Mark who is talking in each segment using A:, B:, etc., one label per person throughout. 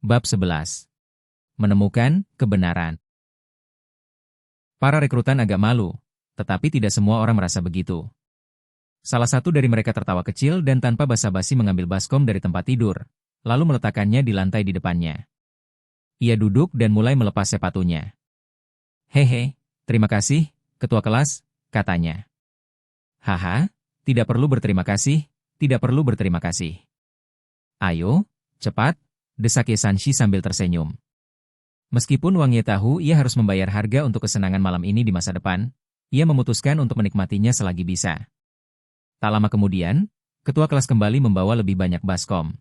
A: Bab 11. Menemukan kebenaran. Para rekrutan agak malu, tetapi tidak semua orang merasa begitu. Salah satu dari mereka tertawa kecil dan tanpa basa-basi mengambil baskom dari tempat tidur, lalu meletakkannya di lantai di depannya. Ia duduk dan mulai melepas sepatunya. Hehe, terima kasih, ketua kelas, katanya. Haha, tidak perlu berterima kasih, tidak perlu berterima kasih. Ayo, cepat, desak Ye Sanshi sambil tersenyum. Meskipun Wang Ye tahu ia harus membayar harga untuk kesenangan malam ini di masa depan, ia memutuskan untuk menikmatinya selagi bisa. Tak lama kemudian, ketua kelas kembali membawa lebih banyak baskom.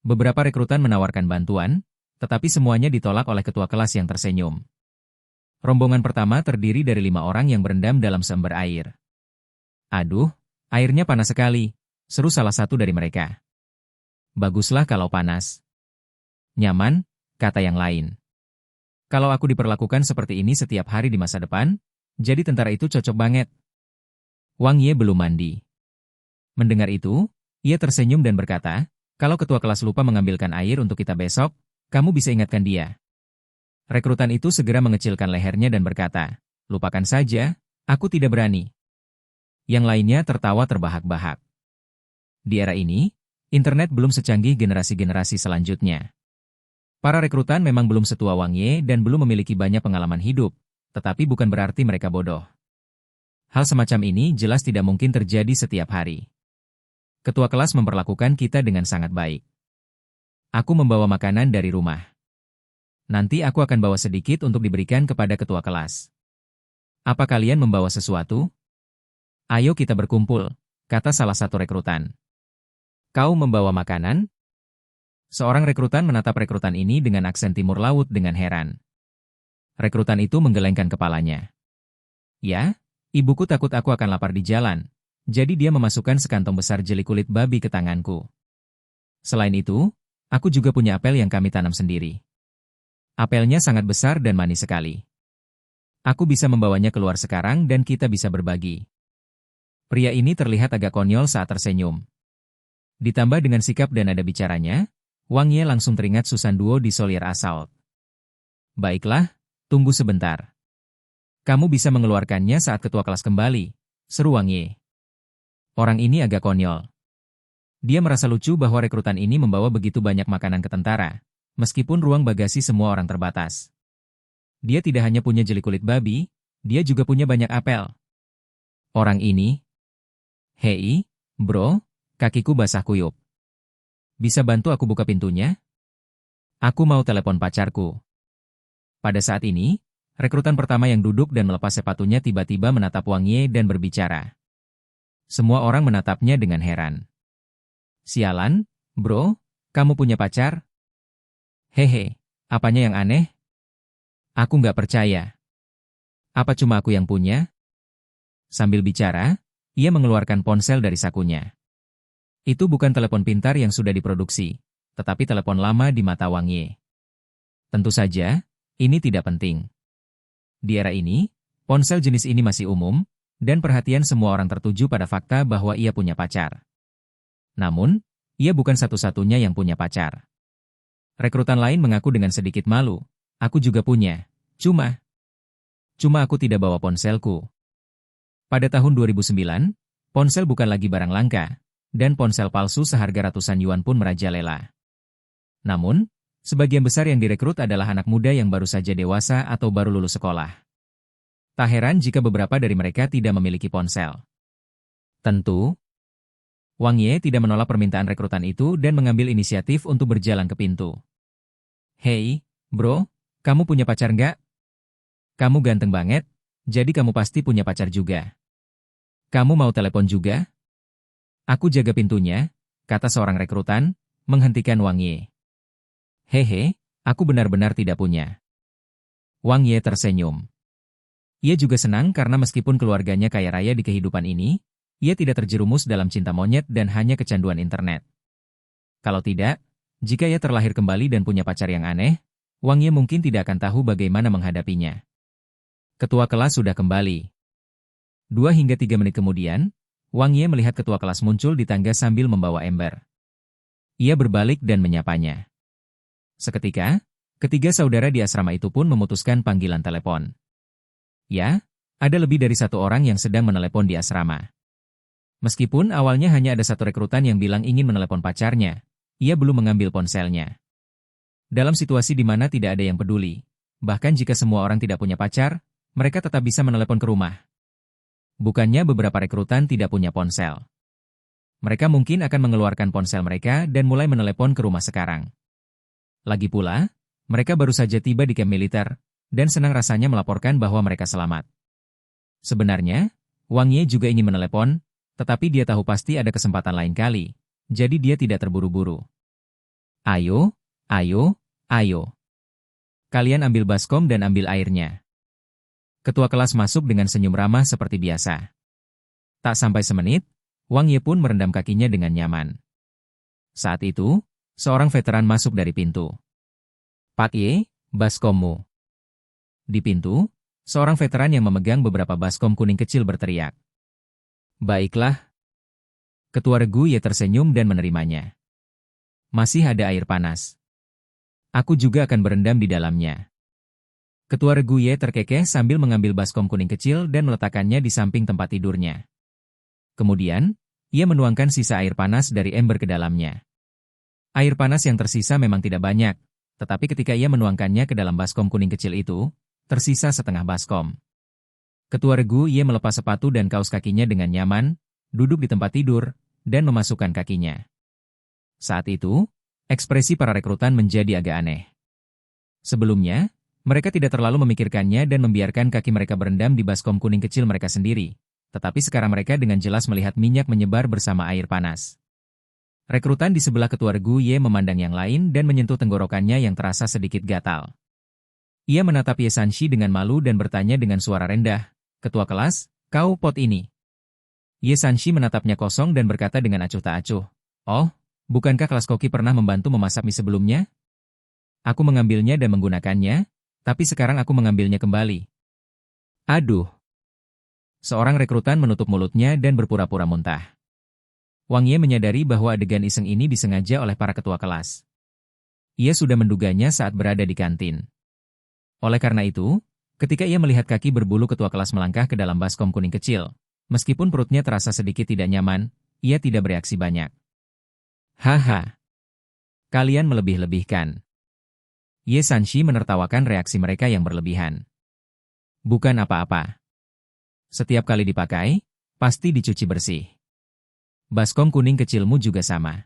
A: Beberapa rekrutan menawarkan bantuan, tetapi semuanya ditolak oleh ketua kelas yang tersenyum. Rombongan pertama terdiri dari 5 orang yang berendam dalam seember air. Aduh, airnya panas sekali, seru salah satu dari mereka. Baguslah kalau panas. Nyaman, kata yang lain. Kalau aku diperlakukan seperti ini setiap hari di masa depan, jadi tentara itu cocok banget. Wang Ye belum mandi. Mendengar itu, ia tersenyum dan berkata, kalau ketua kelas lupa mengambilkan air untuk kita besok, kamu bisa ingatkan dia. Rekrutan itu segera mengecilkan lehernya dan berkata, lupakan saja, aku tidak berani. Yang lainnya tertawa terbahak-bahak. Di era ini, internet belum secanggih generasi-generasi selanjutnya. Para rekrutan memang belum setua Wang Ye dan belum memiliki banyak pengalaman hidup, tetapi bukan berarti mereka bodoh. Hal semacam ini jelas tidak mungkin terjadi setiap hari. Ketua kelas memperlakukan kita dengan sangat baik. Aku membawa makanan dari rumah. Nanti aku akan bawa sedikit untuk diberikan kepada ketua kelas. Apa kalian membawa sesuatu? Ayo kita berkumpul, kata salah satu rekrutan. Kau membawa makanan? Seorang rekrutan menatap rekrutan ini dengan aksen timur laut dengan heran. Rekrutan itu menggelengkan kepalanya. Ya, ibuku takut aku akan lapar di jalan, jadi dia memasukkan sekantong besar jeli kulit babi ke tanganku. Selain itu, aku juga punya apel yang kami tanam sendiri. Apelnya sangat besar dan manis sekali. Aku bisa membawanya keluar sekarang dan kita bisa berbagi. Pria ini terlihat agak konyol saat tersenyum. Ditambah dengan sikap dan nada bicaranya, Wang Ye langsung teringat Susan Duo di Solier Assault. Baiklah, tunggu sebentar. Kamu bisa mengeluarkannya saat ketua kelas kembali, seru Wang Ye. Orang ini agak konyol. Dia merasa lucu bahwa rekrutan ini membawa begitu banyak makanan ke tentara, meskipun ruang bagasi semua orang terbatas. Dia tidak hanya punya jeli kulit babi, dia juga punya banyak apel. Orang ini, hei, bro, kakiku basah kuyup. Bisa bantu aku buka pintunya? Aku mau telepon pacarku. Pada saat ini, rekrutan pertama yang duduk dan melepas sepatunya tiba-tiba menatap Wang Ye dan berbicara. Semua orang menatapnya dengan heran. Sialan, bro, kamu punya pacar? Hehe, apanya yang aneh? Aku nggak percaya. Apa cuma aku yang punya? Sambil bicara, ia mengeluarkan ponsel dari sakunya. Itu bukan telepon pintar yang sudah diproduksi, tetapi telepon lama di mata Wang Ye. Tentu saja, ini tidak penting. Di era ini, ponsel jenis ini masih umum, dan perhatian semua orang tertuju pada fakta bahwa ia punya pacar. Namun, ia bukan satu-satunya yang punya pacar. Rekrutan lain mengaku dengan sedikit malu, aku juga punya, cuma aku tidak bawa ponselku. Pada tahun 2009, ponsel bukan lagi barang langka, dan ponsel palsu seharga ratusan yuan pun merajalela. Namun, sebagian besar yang direkrut adalah anak muda yang baru saja dewasa atau baru lulus sekolah. Tak heran jika beberapa dari mereka tidak memiliki ponsel. Tentu, Wang Ye tidak menolak permintaan rekrutan itu dan mengambil inisiatif untuk berjalan ke pintu. Hei, bro, kamu punya pacar nggak? Kamu ganteng banget, jadi kamu pasti punya pacar juga. Kamu mau telepon juga? Aku jaga pintunya, kata seorang rekrutan, menghentikan Wang Ye. Hehe, aku benar-benar tidak punya. Wang Ye tersenyum. Ia juga senang karena meskipun keluarganya kaya raya di kehidupan ini, ia tidak terjerumus dalam cinta monyet dan hanya kecanduan internet. Kalau tidak, jika ia terlahir kembali dan punya pacar yang aneh, Wang Ye mungkin tidak akan tahu bagaimana menghadapinya. Ketua kelas sudah kembali. 2 hingga 3 menit kemudian, Wang Ye melihat ketua kelas muncul di tangga sambil membawa ember. Ia berbalik dan menyapanya. Seketika, ketiga saudara di asrama itu pun memutuskan panggilan telepon. Ya, ada lebih dari satu orang yang sedang menelepon di asrama. Meskipun awalnya hanya ada satu rekrutan yang bilang ingin menelepon pacarnya, ia belum mengambil ponselnya. Dalam situasi di mana tidak ada yang peduli, bahkan jika semua orang tidak punya pacar, mereka tetap bisa menelepon ke rumah. Bukannya beberapa rekrutan tidak punya ponsel. Mereka mungkin akan mengeluarkan ponsel mereka dan mulai menelepon ke rumah sekarang. Lagi pula, mereka baru saja tiba di kamp militer, dan senang rasanya melaporkan bahwa mereka selamat. Sebenarnya, Wang Ye juga ingin menelepon, tetapi dia tahu pasti ada kesempatan lain kali, jadi dia tidak terburu-buru. Ayo, ayo, ayo. Kalian ambil baskom dan ambil airnya. Ketua kelas masuk dengan senyum ramah seperti biasa. Tak sampai semenit, Wang Ye pun merendam kakinya dengan nyaman. Saat itu, seorang veteran masuk dari pintu. Pak Ye, baskommu. Di pintu, seorang veteran yang memegang beberapa baskom kuning kecil berteriak. Baiklah. Ketua regu Ye tersenyum dan menerimanya. Masih ada air panas. Aku juga akan berendam di dalamnya. Ketua regu Ye terkekeh sambil mengambil baskom kuning kecil dan meletakkannya di samping tempat tidurnya. Kemudian, ia menuangkan sisa air panas dari ember ke dalamnya. Air panas yang tersisa memang tidak banyak, tetapi ketika ia menuangkannya ke dalam baskom kuning kecil itu, tersisa setengah baskom. Ketua regu Ye melepas sepatu dan kaos kakinya dengan nyaman, duduk di tempat tidur, dan memasukkan kakinya. Saat itu, ekspresi para rekrutan menjadi agak aneh. Sebelumnya, mereka tidak terlalu memikirkannya dan membiarkan kaki mereka berendam di baskom kuning kecil mereka sendiri, tetapi sekarang mereka dengan jelas melihat minyak menyebar bersama air panas. Rekrutan di sebelah ketua regu Ye memandang yang lain dan menyentuh tenggorokannya yang terasa sedikit gatal. Ia menatap Ye Sanshi dengan malu dan bertanya dengan suara rendah, "Ketua kelas, kau pot ini?" Ye Sanshi menatapnya kosong dan berkata dengan acuh tak acuh, "Oh, bukankah kelas koki pernah membantu memasak mie sebelumnya? Aku mengambilnya dan menggunakannya, tapi sekarang aku mengambilnya kembali." Aduh. Seorang rekrutan menutup mulutnya dan berpura-pura muntah. Wang Ye menyadari bahwa adegan iseng ini disengaja oleh para ketua kelas. Ia sudah menduganya saat berada di kantin. Oleh karena itu, ketika ia melihat kaki berbulu ketua kelas melangkah ke dalam baskom kuning kecil, meskipun perutnya terasa sedikit tidak nyaman, ia tidak bereaksi banyak. Haha. Kalian melebih-lebihkan. Ye Sanshi menertawakan reaksi mereka yang berlebihan. Bukan apa-apa. Setiap kali dipakai, pasti dicuci bersih. Baskom kuning kecilmu juga sama.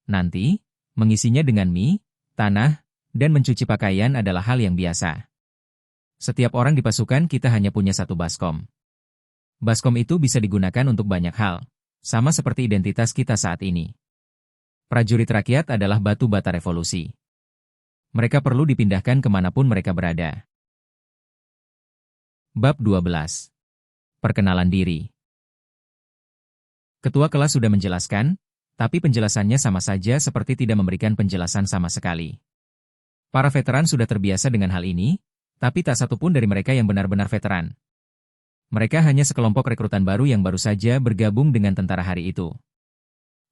A: Nanti, mengisinya dengan mie, tanah, dan mencuci pakaian adalah hal yang biasa. Setiap orang di pasukan kita hanya punya satu baskom. Baskom itu bisa digunakan untuk banyak hal, sama seperti identitas kita saat ini. Prajurit rakyat adalah batu bata revolusi. Mereka perlu dipindahkan kemanapun mereka berada. Bab 12. Perkenalan diri. Ketua kelas sudah menjelaskan, tapi penjelasannya sama saja seperti tidak memberikan penjelasan sama sekali. Para veteran sudah terbiasa dengan hal ini, tapi tak satu pun dari mereka yang benar-benar veteran. Mereka hanya sekelompok rekrutan baru yang baru saja bergabung dengan tentara hari itu.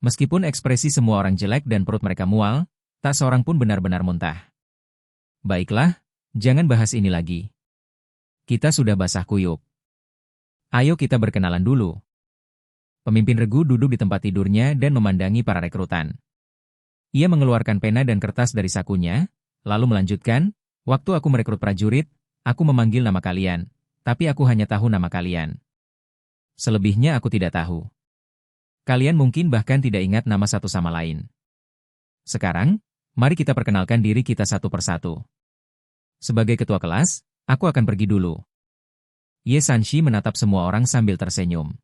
A: Meskipun ekspresi semua orang jelek dan perut mereka mual, tak seorang pun benar-benar muntah. Baiklah, jangan bahas ini lagi. Kita sudah basah kuyup. Ayo kita berkenalan dulu. Pemimpin regu duduk di tempat tidurnya dan memandangi para rekrutan. Ia mengeluarkan pena dan kertas dari sakunya, lalu melanjutkan, "Waktu aku merekrut prajurit, aku memanggil nama kalian, tapi aku hanya tahu nama kalian. Selebihnya aku tidak tahu. Kalian mungkin bahkan tidak ingat nama satu sama lain. Sekarang, mari kita perkenalkan diri kita satu persatu. Sebagai ketua kelas, aku akan pergi dulu." Ye Sanshi menatap semua orang sambil tersenyum.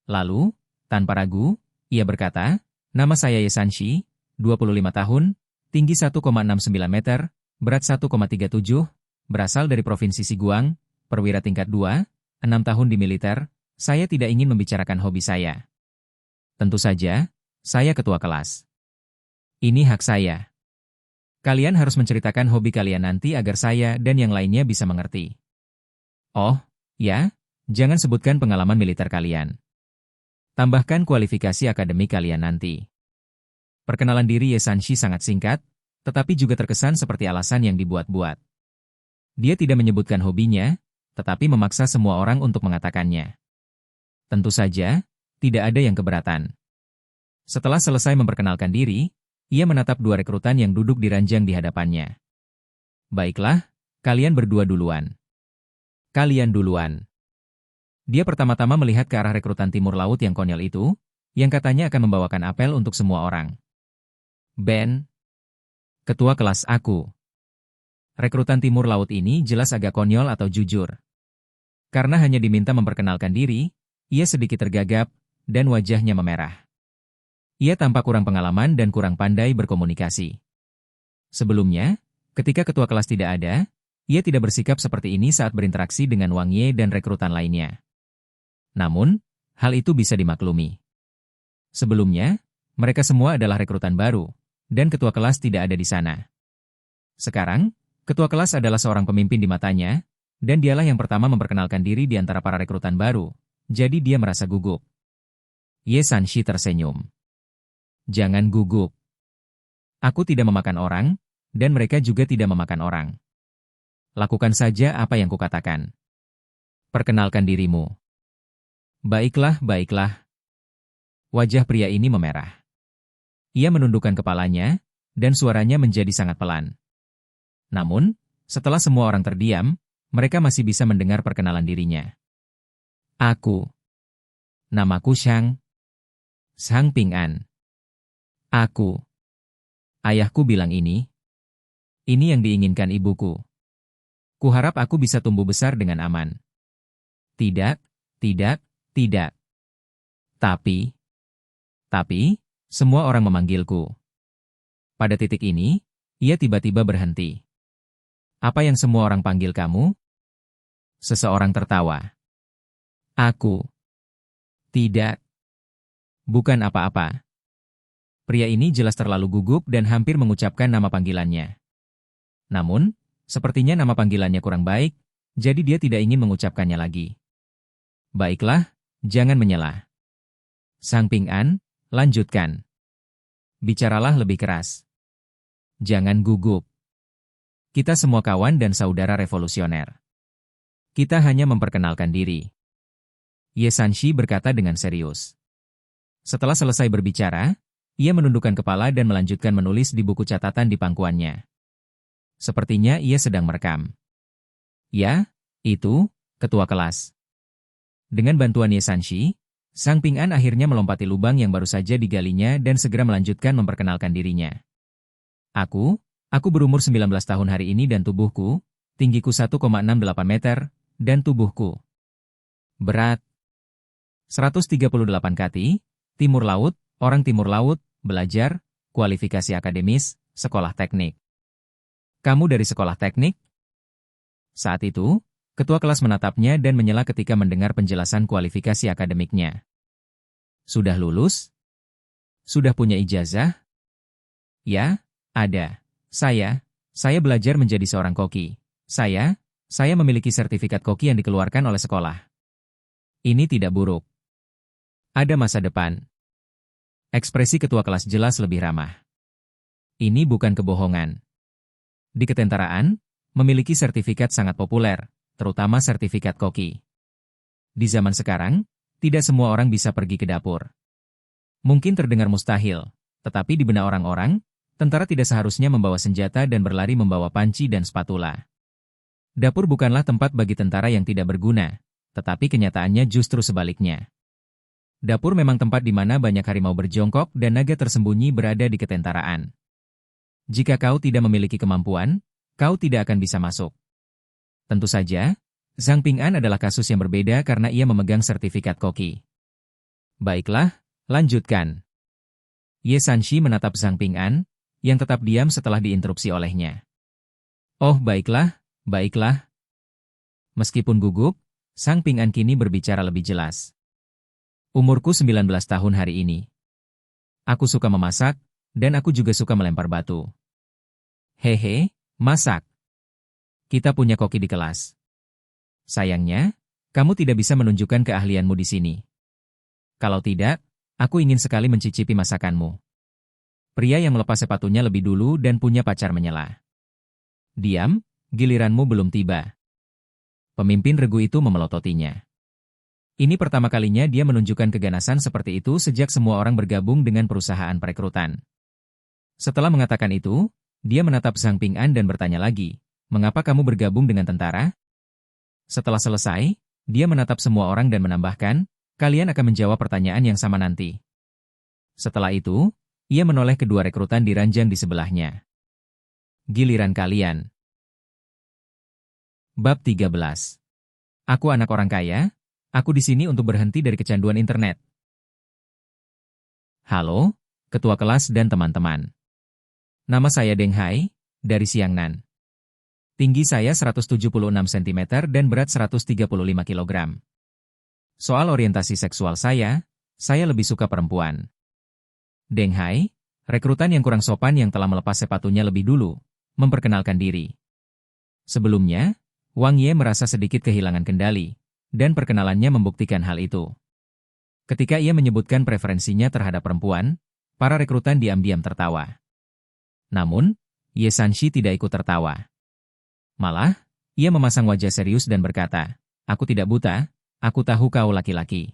A: Lalu, tanpa ragu, ia berkata, "Nama saya Ye Sanshi, 25 tahun, tinggi 1,69 meter, berat 1,37, berasal dari Provinsi Sichuan, perwira tingkat 2, 6 tahun di militer, saya tidak ingin membicarakan hobi saya. Tentu saja, saya ketua kelas. Ini hak saya. Kalian harus menceritakan hobi kalian nanti agar saya dan yang lainnya bisa mengerti. Oh, ya, jangan sebutkan pengalaman militer kalian. Tambahkan kualifikasi akademik kalian nanti." Perkenalan diri Ye Sanshi sangat singkat, tetapi juga terkesan seperti alasan yang dibuat-buat. Dia tidak menyebutkan hobinya, tetapi memaksa semua orang untuk mengatakannya. Tentu saja, tidak ada yang keberatan. Setelah selesai memperkenalkan diri, ia menatap dua rekrutan yang duduk di ranjang di hadapannya. Baiklah, kalian berdua duluan. Kalian duluan. Dia pertama-tama melihat ke arah rekrutan timur laut yang konyol itu, yang katanya akan membawakan apel untuk semua orang. Ben, ketua kelas aku. Rekrutan timur laut ini jelas agak konyol atau jujur. Karena hanya diminta memperkenalkan diri, ia sedikit tergagap, dan wajahnya memerah. Ia tampak kurang pengalaman dan kurang pandai berkomunikasi. Sebelumnya, ketika ketua kelas tidak ada, ia tidak bersikap seperti ini saat berinteraksi dengan Wang Ye dan rekrutan lainnya. Namun, hal itu bisa dimaklumi. Sebelumnya, mereka semua adalah rekrutan baru, dan ketua kelas tidak ada di sana. Sekarang, ketua kelas adalah seorang pemimpin di matanya, dan dialah yang pertama memperkenalkan diri di antara para rekrutan baru, jadi dia merasa gugup. Ye Sanshi tersenyum. Jangan gugup. Aku tidak memakan orang, dan mereka juga tidak memakan orang. Lakukan saja apa yang kukatakan. Perkenalkan dirimu. Baiklah, baiklah. Wajah pria ini memerah. Ia menundukkan kepalanya, dan suaranya menjadi sangat pelan. Namun, setelah semua orang terdiam, mereka masih bisa mendengar perkenalan dirinya. Aku. Namaku Shang Ping-an. Aku. Ayahku bilang ini. Ini yang diinginkan ibuku. Kuharap aku bisa tumbuh besar dengan aman. Tidak, tidak, tidak. Tapi, semua orang memanggilku. Pada titik ini, ia tiba-tiba berhenti. Apa yang semua orang panggil kamu? Seseorang tertawa. Aku. Tidak. Bukan apa-apa. Pria ini jelas terlalu gugup dan hampir mengucapkan nama panggilannya. Namun, sepertinya nama panggilannya kurang baik, jadi dia tidak ingin mengucapkannya lagi. Baiklah, jangan menyela. Sang Ping-an, lanjutkan. Bicaralah lebih keras. Jangan gugup. Kita semua kawan dan saudara revolusioner. Kita hanya memperkenalkan diri. Ye Sanshi berkata dengan serius. Setelah selesai berbicara, ia menundukkan kepala dan melanjutkan menulis di buku catatan di pangkuannya. Sepertinya ia sedang merekam. Ya, itu, ketua kelas. Dengan bantuan Ye Sanshi, Sang Ping-an akhirnya melompati lubang yang baru saja digalinya dan segera melanjutkan memperkenalkan dirinya. Aku berumur 19 tahun hari ini dan tubuhku, tinggiku 1,68 meter, dan tubuhku berat 138 kati, Timur Laut, orang Timur Laut, belajar, kualifikasi akademis, sekolah teknik. Kamu dari sekolah teknik? Saat itu, ketua kelas menatapnya dan menyela ketika mendengar penjelasan kualifikasi akademiknya. Sudah lulus? Sudah punya ijazah? Ya, ada. Saya belajar menjadi seorang koki. Saya memiliki sertifikat koki yang dikeluarkan oleh sekolah. Ini tidak buruk. Ada masa depan. Ekspresi ketua kelas jelas lebih ramah. Ini bukan kebohongan. Di ketentaraan, memiliki sertifikat sangat populer, terutama sertifikat koki. Di zaman sekarang, tidak semua orang bisa pergi ke dapur. Mungkin terdengar mustahil, tetapi di benak orang-orang, tentara tidak seharusnya membawa senjata dan berlari membawa panci dan spatula. Dapur bukanlah tempat bagi tentara yang tidak berguna, tetapi kenyataannya justru sebaliknya. Dapur memang tempat di mana banyak harimau berjongkok dan naga tersembunyi berada di ketentaraan. Jika kau tidak memiliki kemampuan, kau tidak akan bisa masuk. Tentu saja, Zhang Ping-an adalah kasus yang berbeda karena ia memegang sertifikat koki. Baiklah, lanjutkan. Ye Sanshi menatap Zhang Ping-an, yang tetap diam setelah diinterupsi olehnya. Oh baiklah, baiklah. Meskipun gugup, Zhang Ping-an kini berbicara lebih jelas. Umurku 19 tahun hari ini. Aku suka memasak, dan aku juga suka melempar batu. Hehe, masak. Kita punya koki di kelas. Sayangnya, kamu tidak bisa menunjukkan keahlianmu di sini. Kalau tidak, aku ingin sekali mencicipi masakanmu. Pria yang melepas sepatunya lebih dulu dan punya pacar menyela. Diam, giliranmu belum tiba. Pemimpin regu itu memelototinya. Ini pertama kalinya dia menunjukkan keganasan seperti itu sejak semua orang bergabung dengan perusahaan perekrutan. Setelah mengatakan itu, dia menatap Zhang Ping'an dan bertanya lagi, "Mengapa kamu bergabung dengan tentara?" Setelah selesai, dia menatap semua orang dan menambahkan, "Kalian akan menjawab pertanyaan yang sama nanti." Setelah itu, ia menoleh kedua rekrutan di ranjang di sebelahnya. Giliran kalian. Bab 13. Aku anak orang kaya, aku di sini untuk berhenti dari kecanduan internet. Halo, ketua kelas dan teman-teman. Nama saya Deng Hai, dari Xiangnan. Tinggi saya 176 cm dan berat 135 kg. Soal orientasi seksual saya lebih suka perempuan. Deng Hai, rekrutan yang kurang sopan yang telah melepas sepatunya lebih dulu, memperkenalkan diri. Sebelumnya, Wang Ye merasa sedikit kehilangan kendali, dan perkenalannya membuktikan hal itu. Ketika ia menyebutkan preferensinya terhadap perempuan, para rekrutan diam-diam tertawa. Namun, Ye Sanxi tidak ikut tertawa. Malah, ia memasang wajah serius dan berkata, "Aku tidak buta, aku tahu kau laki-laki.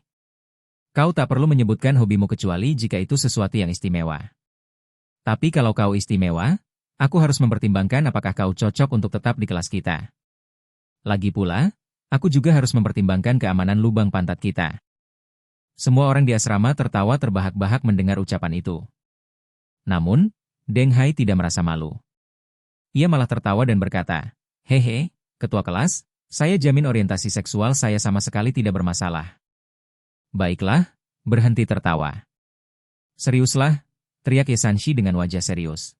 A: Kau tak perlu menyebutkan hobimu kecuali jika itu sesuatu yang istimewa. Tapi kalau kau istimewa, aku harus mempertimbangkan apakah kau cocok untuk tetap di kelas kita. Lagi pula, aku juga harus mempertimbangkan keamanan lubang pantat kita." Semua orang di asrama tertawa terbahak-bahak mendengar ucapan itu. Namun, Deng Hai tidak merasa malu. Ia malah tertawa dan berkata, "Hehe, ketua kelas, saya jamin orientasi seksual saya sama sekali tidak bermasalah." "Baiklah, berhenti tertawa." "Seriuslah," teriak Ye Sanxi dengan wajah serius.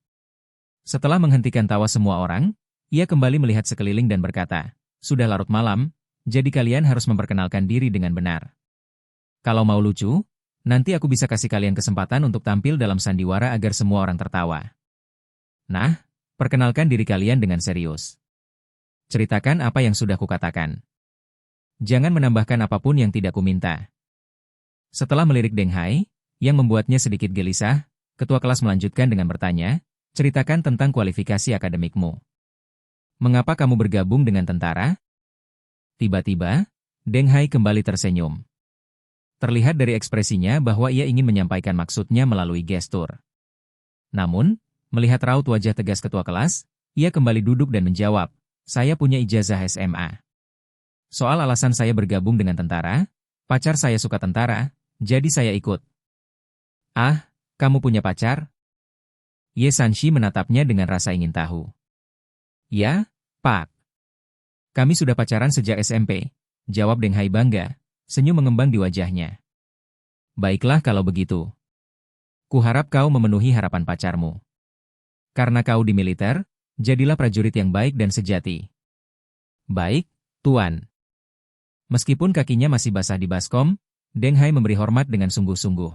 A: Setelah menghentikan tawa semua orang, ia kembali melihat sekeliling dan berkata, "Sudah larut malam, jadi kalian harus memperkenalkan diri dengan benar. Kalau mau lucu, nanti aku bisa kasih kalian kesempatan untuk tampil dalam sandiwara agar semua orang tertawa. Nah, perkenalkan diri kalian dengan serius. Ceritakan apa yang sudah kukatakan. Jangan menambahkan apapun yang tidak kuminta." Setelah melirik Deng Hai, yang membuatnya sedikit gelisah, ketua kelas melanjutkan dengan bertanya, "Ceritakan tentang kualifikasi akademikmu. Mengapa kamu bergabung dengan tentara?" Tiba-tiba, Deng Hai kembali tersenyum. Terlihat dari ekspresinya bahwa ia ingin menyampaikan maksudnya melalui gestur. Namun, melihat raut wajah tegas ketua kelas, ia kembali duduk dan menjawab, "Saya punya ijazah SMA. Soal alasan saya bergabung dengan tentara, pacar saya suka tentara, jadi saya ikut." "Ah, kamu punya pacar?" Ye Sanxi menatapnya dengan rasa ingin tahu. "Ya, Pak. Kami sudah pacaran sejak SMP," jawab Deng Hai bangga, senyum mengembang di wajahnya. "Baiklah kalau begitu. Kuharap kau memenuhi harapan pacarmu. Karena kau di militer, jadilah prajurit yang baik dan sejati." "Baik, Tuan." Meskipun kakinya masih basah di baskom, Deng Hai memberi hormat dengan sungguh-sungguh.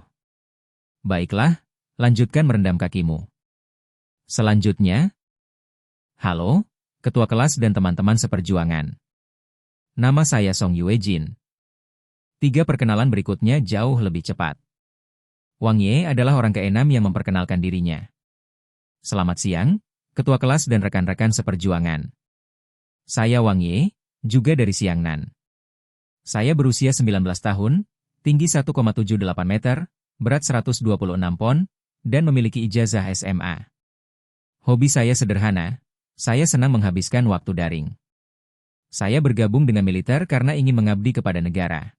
A: "Baiklah, lanjutkan merendam kakimu." Selanjutnya, "Halo, ketua kelas dan teman-teman seperjuangan. Nama saya Song Yuejin." 3 perkenalan berikutnya jauh lebih cepat. Wang Ye adalah orang keenam yang memperkenalkan dirinya. "Selamat siang, ketua kelas dan rekan-rekan seperjuangan. Saya Wang Ye, juga dari Xiangnan. Saya berusia 19 tahun, tinggi 1,78 meter, berat 126 pon, dan memiliki ijazah SMA. Hobi saya sederhana, saya senang menghabiskan waktu daring. Saya bergabung dengan militer karena ingin mengabdi kepada negara."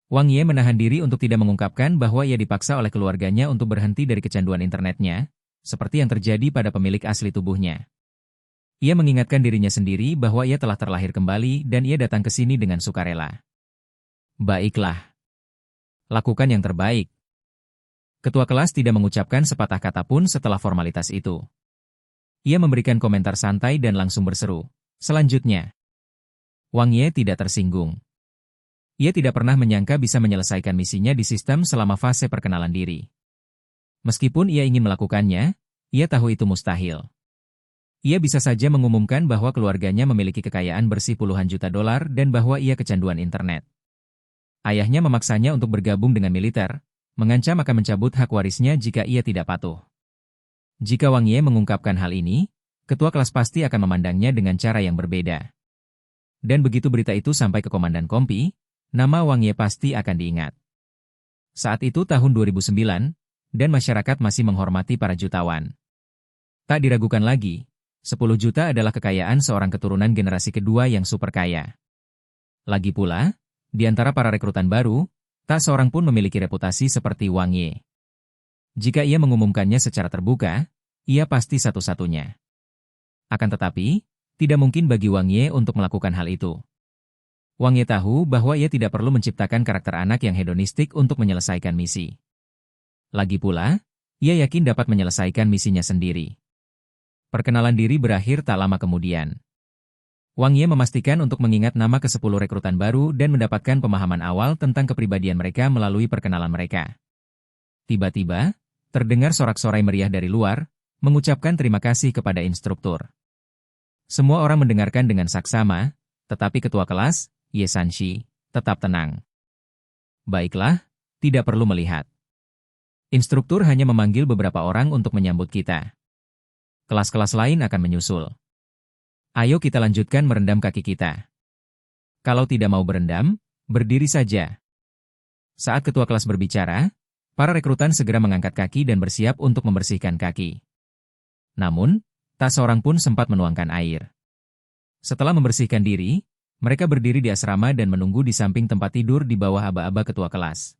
A: Wang Ye menahan diri untuk tidak mengungkapkan bahwa ia dipaksa oleh keluarganya untuk berhenti dari kecanduan internetnya, seperti yang terjadi pada pemilik asli tubuhnya. Ia mengingatkan dirinya sendiri bahwa ia telah terlahir kembali dan ia datang ke sini dengan sukarela. "Baiklah. Lakukan yang terbaik." Ketua kelas tidak mengucapkan sepatah kata pun setelah formalitas itu. Ia memberikan komentar santai dan langsung berseru, "Selanjutnya." Wang Ye tidak tersinggung. Ia tidak pernah menyangka bisa menyelesaikan misinya di sistem selama fase perkenalan diri. Meskipun ia ingin melakukannya, ia tahu itu mustahil. Ia bisa saja mengumumkan bahwa keluarganya memiliki kekayaan bersih puluhan juta dolar dan bahwa ia kecanduan internet. Ayahnya memaksanya untuk bergabung dengan militer, mengancam akan mencabut hak warisnya jika ia tidak patuh. Jika Wang Ye mengungkapkan hal ini, ketua kelas pasti akan memandangnya dengan cara yang berbeda. Dan begitu berita itu sampai ke Komandan Kompi, nama Wang Ye pasti akan diingat. Saat itu tahun 2009, dan masyarakat masih menghormati para jutawan. Tak diragukan lagi, 10 juta adalah kekayaan seorang keturunan generasi kedua yang super kaya. Lagi pula, di antara para rekrutan baru, tak seorang pun memiliki reputasi seperti Wang Ye. Jika ia mengumumkannya secara terbuka, ia pasti satu-satunya. Akan tetapi, tidak mungkin bagi Wang Ye untuk melakukan hal itu. Wang Ye tahu bahwa ia tidak perlu menciptakan karakter anak yang hedonistik untuk menyelesaikan misi. Lagi pula, ia yakin dapat menyelesaikan misinya sendiri. Perkenalan diri berakhir tak lama kemudian. Wang Ye memastikan untuk mengingat nama ke-10 rekrutan baru dan mendapatkan pemahaman awal tentang kepribadian mereka melalui perkenalan mereka. Tiba-tiba, terdengar sorak-sorai meriah dari luar, mengucapkan terima kasih kepada instruktur. Semua orang mendengarkan dengan saksama, tetapi ketua kelas, Ye Sanshi, tetap tenang. Baiklah, tidak perlu melihat. Instruktur hanya memanggil beberapa orang untuk menyambut kita. Kelas-kelas lain akan menyusul. Ayo kita lanjutkan merendam kaki kita. Kalau tidak mau berendam, berdiri saja. Saat ketua kelas berbicara, para rekrutan segera mengangkat kaki dan bersiap untuk membersihkan kaki. Namun, tak seorang pun sempat menuangkan air. Setelah membersihkan diri, mereka berdiri di asrama dan menunggu di samping tempat tidur di bawah aba-aba ketua kelas.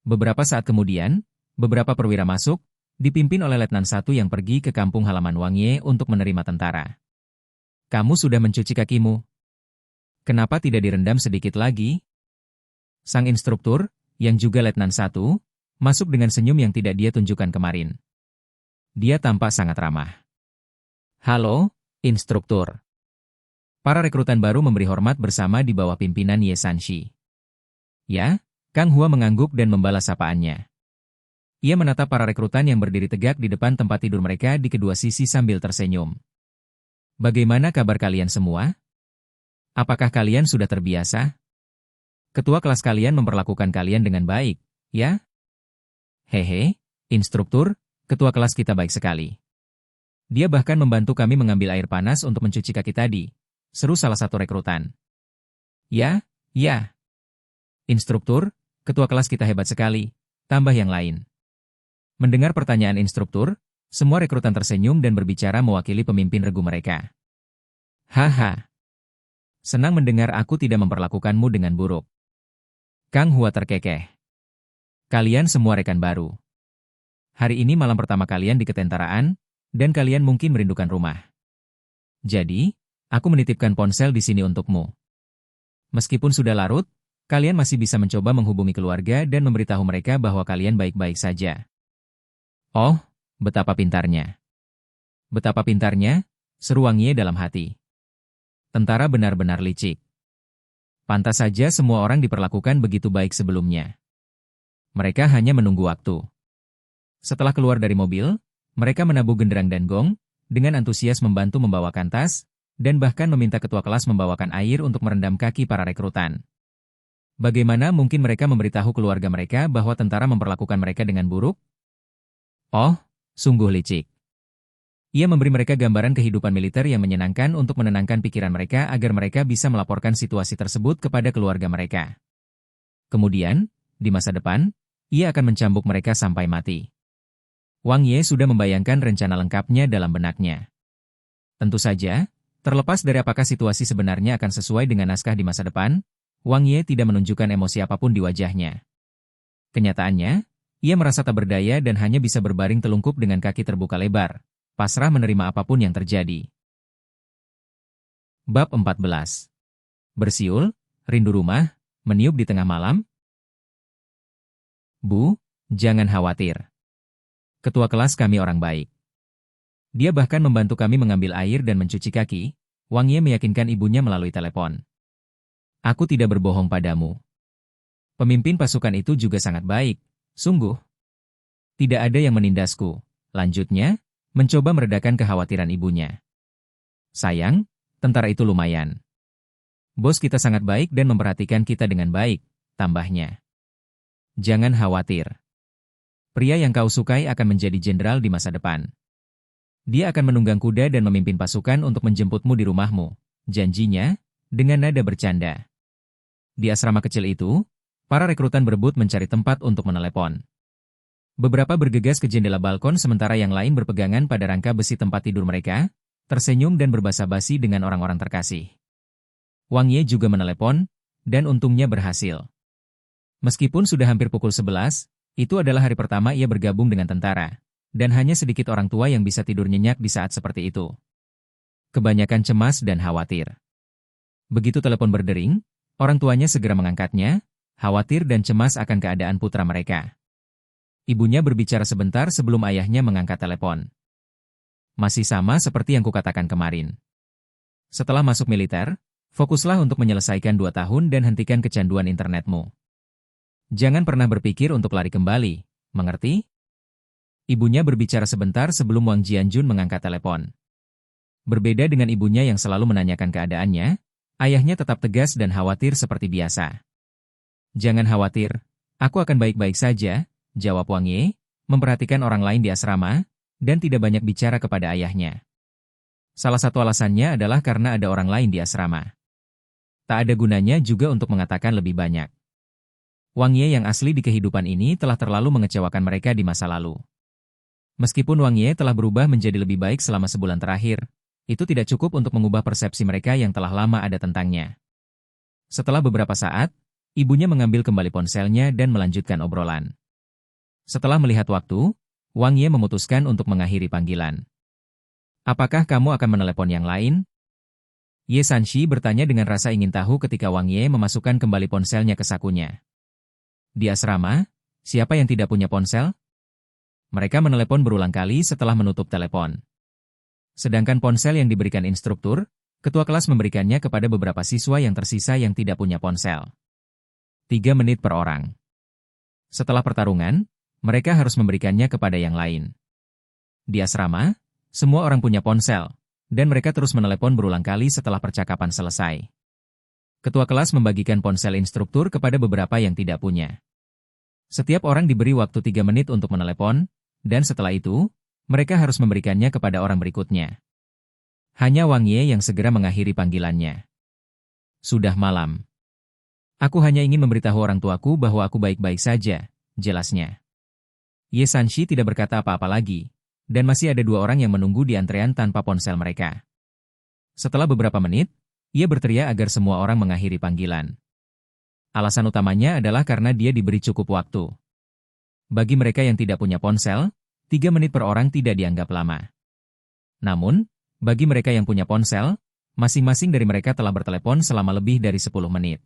A: Beberapa saat kemudian, beberapa perwira masuk, dipimpin oleh Letnan 1 yang pergi ke kampung halaman Wang Ye untuk menerima tentara. Kamu sudah mencuci kakimu. Kenapa tidak direndam sedikit lagi? Sang instruktur, yang juga Letnan 1, masuk dengan senyum yang tidak dia tunjukkan kemarin. Dia tampak sangat ramah. Halo, instruktur. Para rekrutan baru memberi hormat bersama di bawah pimpinan Ye Sanshi. Ya, Kang Hua mengangguk dan membalas sapaannya. Ia menatap para rekrutan yang berdiri tegak di depan tempat tidur mereka di kedua sisi sambil tersenyum. Bagaimana kabar kalian semua? Apakah kalian sudah terbiasa? Ketua kelas kalian memperlakukan kalian dengan baik, ya? Hehe, instruktur, ketua kelas kita baik sekali. Dia bahkan membantu kami mengambil air panas untuk mencuci kaki tadi, seru salah satu rekrutan. Ya, ya. Instruktur, ketua kelas kita hebat sekali, tambah yang lain. Mendengar pertanyaan instruktur, semua rekrutan tersenyum dan berbicara mewakili pemimpin regu mereka. Haha. Senang mendengar aku tidak memperlakukanmu dengan buruk. Kang Hua terkekeh. Kalian semua rekan baru. Hari ini malam pertama kalian di ketentaraan, dan kalian mungkin merindukan rumah. Jadi, aku menitipkan ponsel di sini untukmu. Meskipun sudah larut, kalian masih bisa mencoba menghubungi keluarga dan memberitahu mereka bahwa kalian baik-baik saja. Oh, betapa pintarnya. Betapa pintarnya, seru Wang Ye dalam hati. Tentara benar-benar licik. Pantas saja semua orang diperlakukan begitu baik sebelumnya. Mereka hanya menunggu waktu. Setelah keluar dari mobil, mereka menabuh genderang dan gong, dengan antusias membantu membawakan tas, dan bahkan meminta ketua kelas membawakan air untuk merendam kaki para rekrutan. Bagaimana mungkin mereka memberitahu keluarga mereka bahwa tentara memperlakukan mereka dengan buruk? Oh, sungguh licik. Ia memberi mereka gambaran kehidupan militer yang menyenangkan untuk menenangkan pikiran mereka agar mereka bisa melaporkan situasi tersebut kepada keluarga mereka. Kemudian, di masa depan, ia akan mencambuk mereka sampai mati. Wang Ye sudah membayangkan rencana lengkapnya dalam benaknya. Tentu saja, terlepas dari apakah situasi sebenarnya akan sesuai dengan naskah di masa depan, Wang Ye tidak menunjukkan emosi apapun di wajahnya. Kenyataannya, ia merasa tak berdaya dan hanya bisa berbaring telungkup dengan kaki terbuka lebar, pasrah menerima apapun yang terjadi. Bab 14. Bersiul, rindu rumah, meniup di tengah malam? Bu, jangan khawatir. Ketua kelas kami orang baik. Dia bahkan membantu kami mengambil air dan mencuci kaki, Wang Ye meyakinkan ibunya melalui telepon. Aku tidak berbohong padamu. Pemimpin pasukan itu juga sangat baik, sungguh. Tidak ada yang menindasku, lanjutnya, mencoba meredakan kekhawatiran ibunya. Sayang, tentara itu lumayan. Bos kita sangat baik dan memperhatikan kita dengan baik, tambahnya. Jangan khawatir. Pria yang kau sukai akan menjadi jenderal di masa depan. Dia akan menunggang kuda dan memimpin pasukan untuk menjemputmu di rumahmu. Janjinya, dengan nada bercanda. Di asrama kecil itu, para rekrutan berebut mencari tempat untuk menelepon. Beberapa bergegas ke jendela balkon sementara yang lain berpegangan pada rangka besi tempat tidur mereka, tersenyum dan berbasa-basi dengan orang-orang terkasih. Wang Ye juga menelepon, dan untungnya berhasil. Meskipun sudah hampir pukul 11, itu adalah hari pertama ia bergabung dengan tentara, dan hanya sedikit orang tua yang bisa tidur nyenyak di saat seperti itu. Kebanyakan cemas dan khawatir. Begitu telepon berdering, orang tuanya segera mengangkatnya, khawatir dan cemas akan keadaan putra mereka. Ibunya berbicara sebentar sebelum ayahnya mengangkat telepon. Masih sama seperti yang kukatakan kemarin. Setelah masuk militer, fokuslah untuk menyelesaikan 2 tahun dan hentikan kecanduan internetmu. Jangan pernah berpikir untuk lari kembali, mengerti? Ibunya berbicara sebentar sebelum Wang Jianjun mengangkat telepon. Berbeda dengan ibunya yang selalu menanyakan keadaannya, ayahnya tetap tegas dan khawatir seperti biasa. Jangan khawatir, aku akan baik-baik saja, jawab Wang Ye, memperhatikan orang lain di asrama, dan tidak banyak bicara kepada ayahnya. Salah satu alasannya adalah karena ada orang lain di asrama. Tak ada gunanya juga untuk mengatakan lebih banyak. Wang Ye yang asli di kehidupan ini telah terlalu mengecewakan mereka di masa lalu. Meskipun Wang Ye telah berubah menjadi lebih baik selama sebulan terakhir, itu tidak cukup untuk mengubah persepsi mereka yang telah lama ada tentangnya. Setelah beberapa saat, ibunya mengambil kembali ponselnya dan melanjutkan obrolan. Setelah melihat waktu, Wang Ye memutuskan untuk mengakhiri panggilan. Apakah kamu akan menelepon yang lain? Ye Sanshi bertanya dengan rasa ingin tahu ketika Wang Ye memasukkan kembali ponselnya ke sakunya. Di asrama, siapa yang tidak punya ponsel? Mereka menelepon berulang kali setelah menutup telepon. Sedangkan ponsel yang diberikan instruktur, ketua kelas memberikannya kepada beberapa siswa yang tersisa yang tidak punya ponsel. 3 menit per orang. Setelah pertarungan, mereka harus memberikannya kepada yang lain. Di asrama, semua orang punya ponsel, dan mereka terus menelepon berulang kali setelah percakapan selesai. Ketua kelas membagikan ponsel instruktur kepada beberapa yang tidak punya. Setiap orang diberi waktu 3 menit untuk menelepon, dan setelah itu, mereka harus memberikannya kepada orang berikutnya. Hanya Wang Ye yang segera mengakhiri panggilannya. Sudah malam. Aku hanya ingin memberitahu orang tuaku bahwa aku baik-baik saja, jelasnya. Ye Sanshi tidak berkata apa-apa lagi, dan masih ada 2 orang yang menunggu di antrean tanpa ponsel mereka. Setelah beberapa menit, ia berteriak agar semua orang mengakhiri panggilan. Alasan utamanya adalah karena dia diberi cukup waktu. Bagi mereka yang tidak punya ponsel, 3 menit per orang tidak dianggap lama. Namun, bagi mereka yang punya ponsel, masing-masing dari mereka telah bertelepon selama lebih dari 10 menit.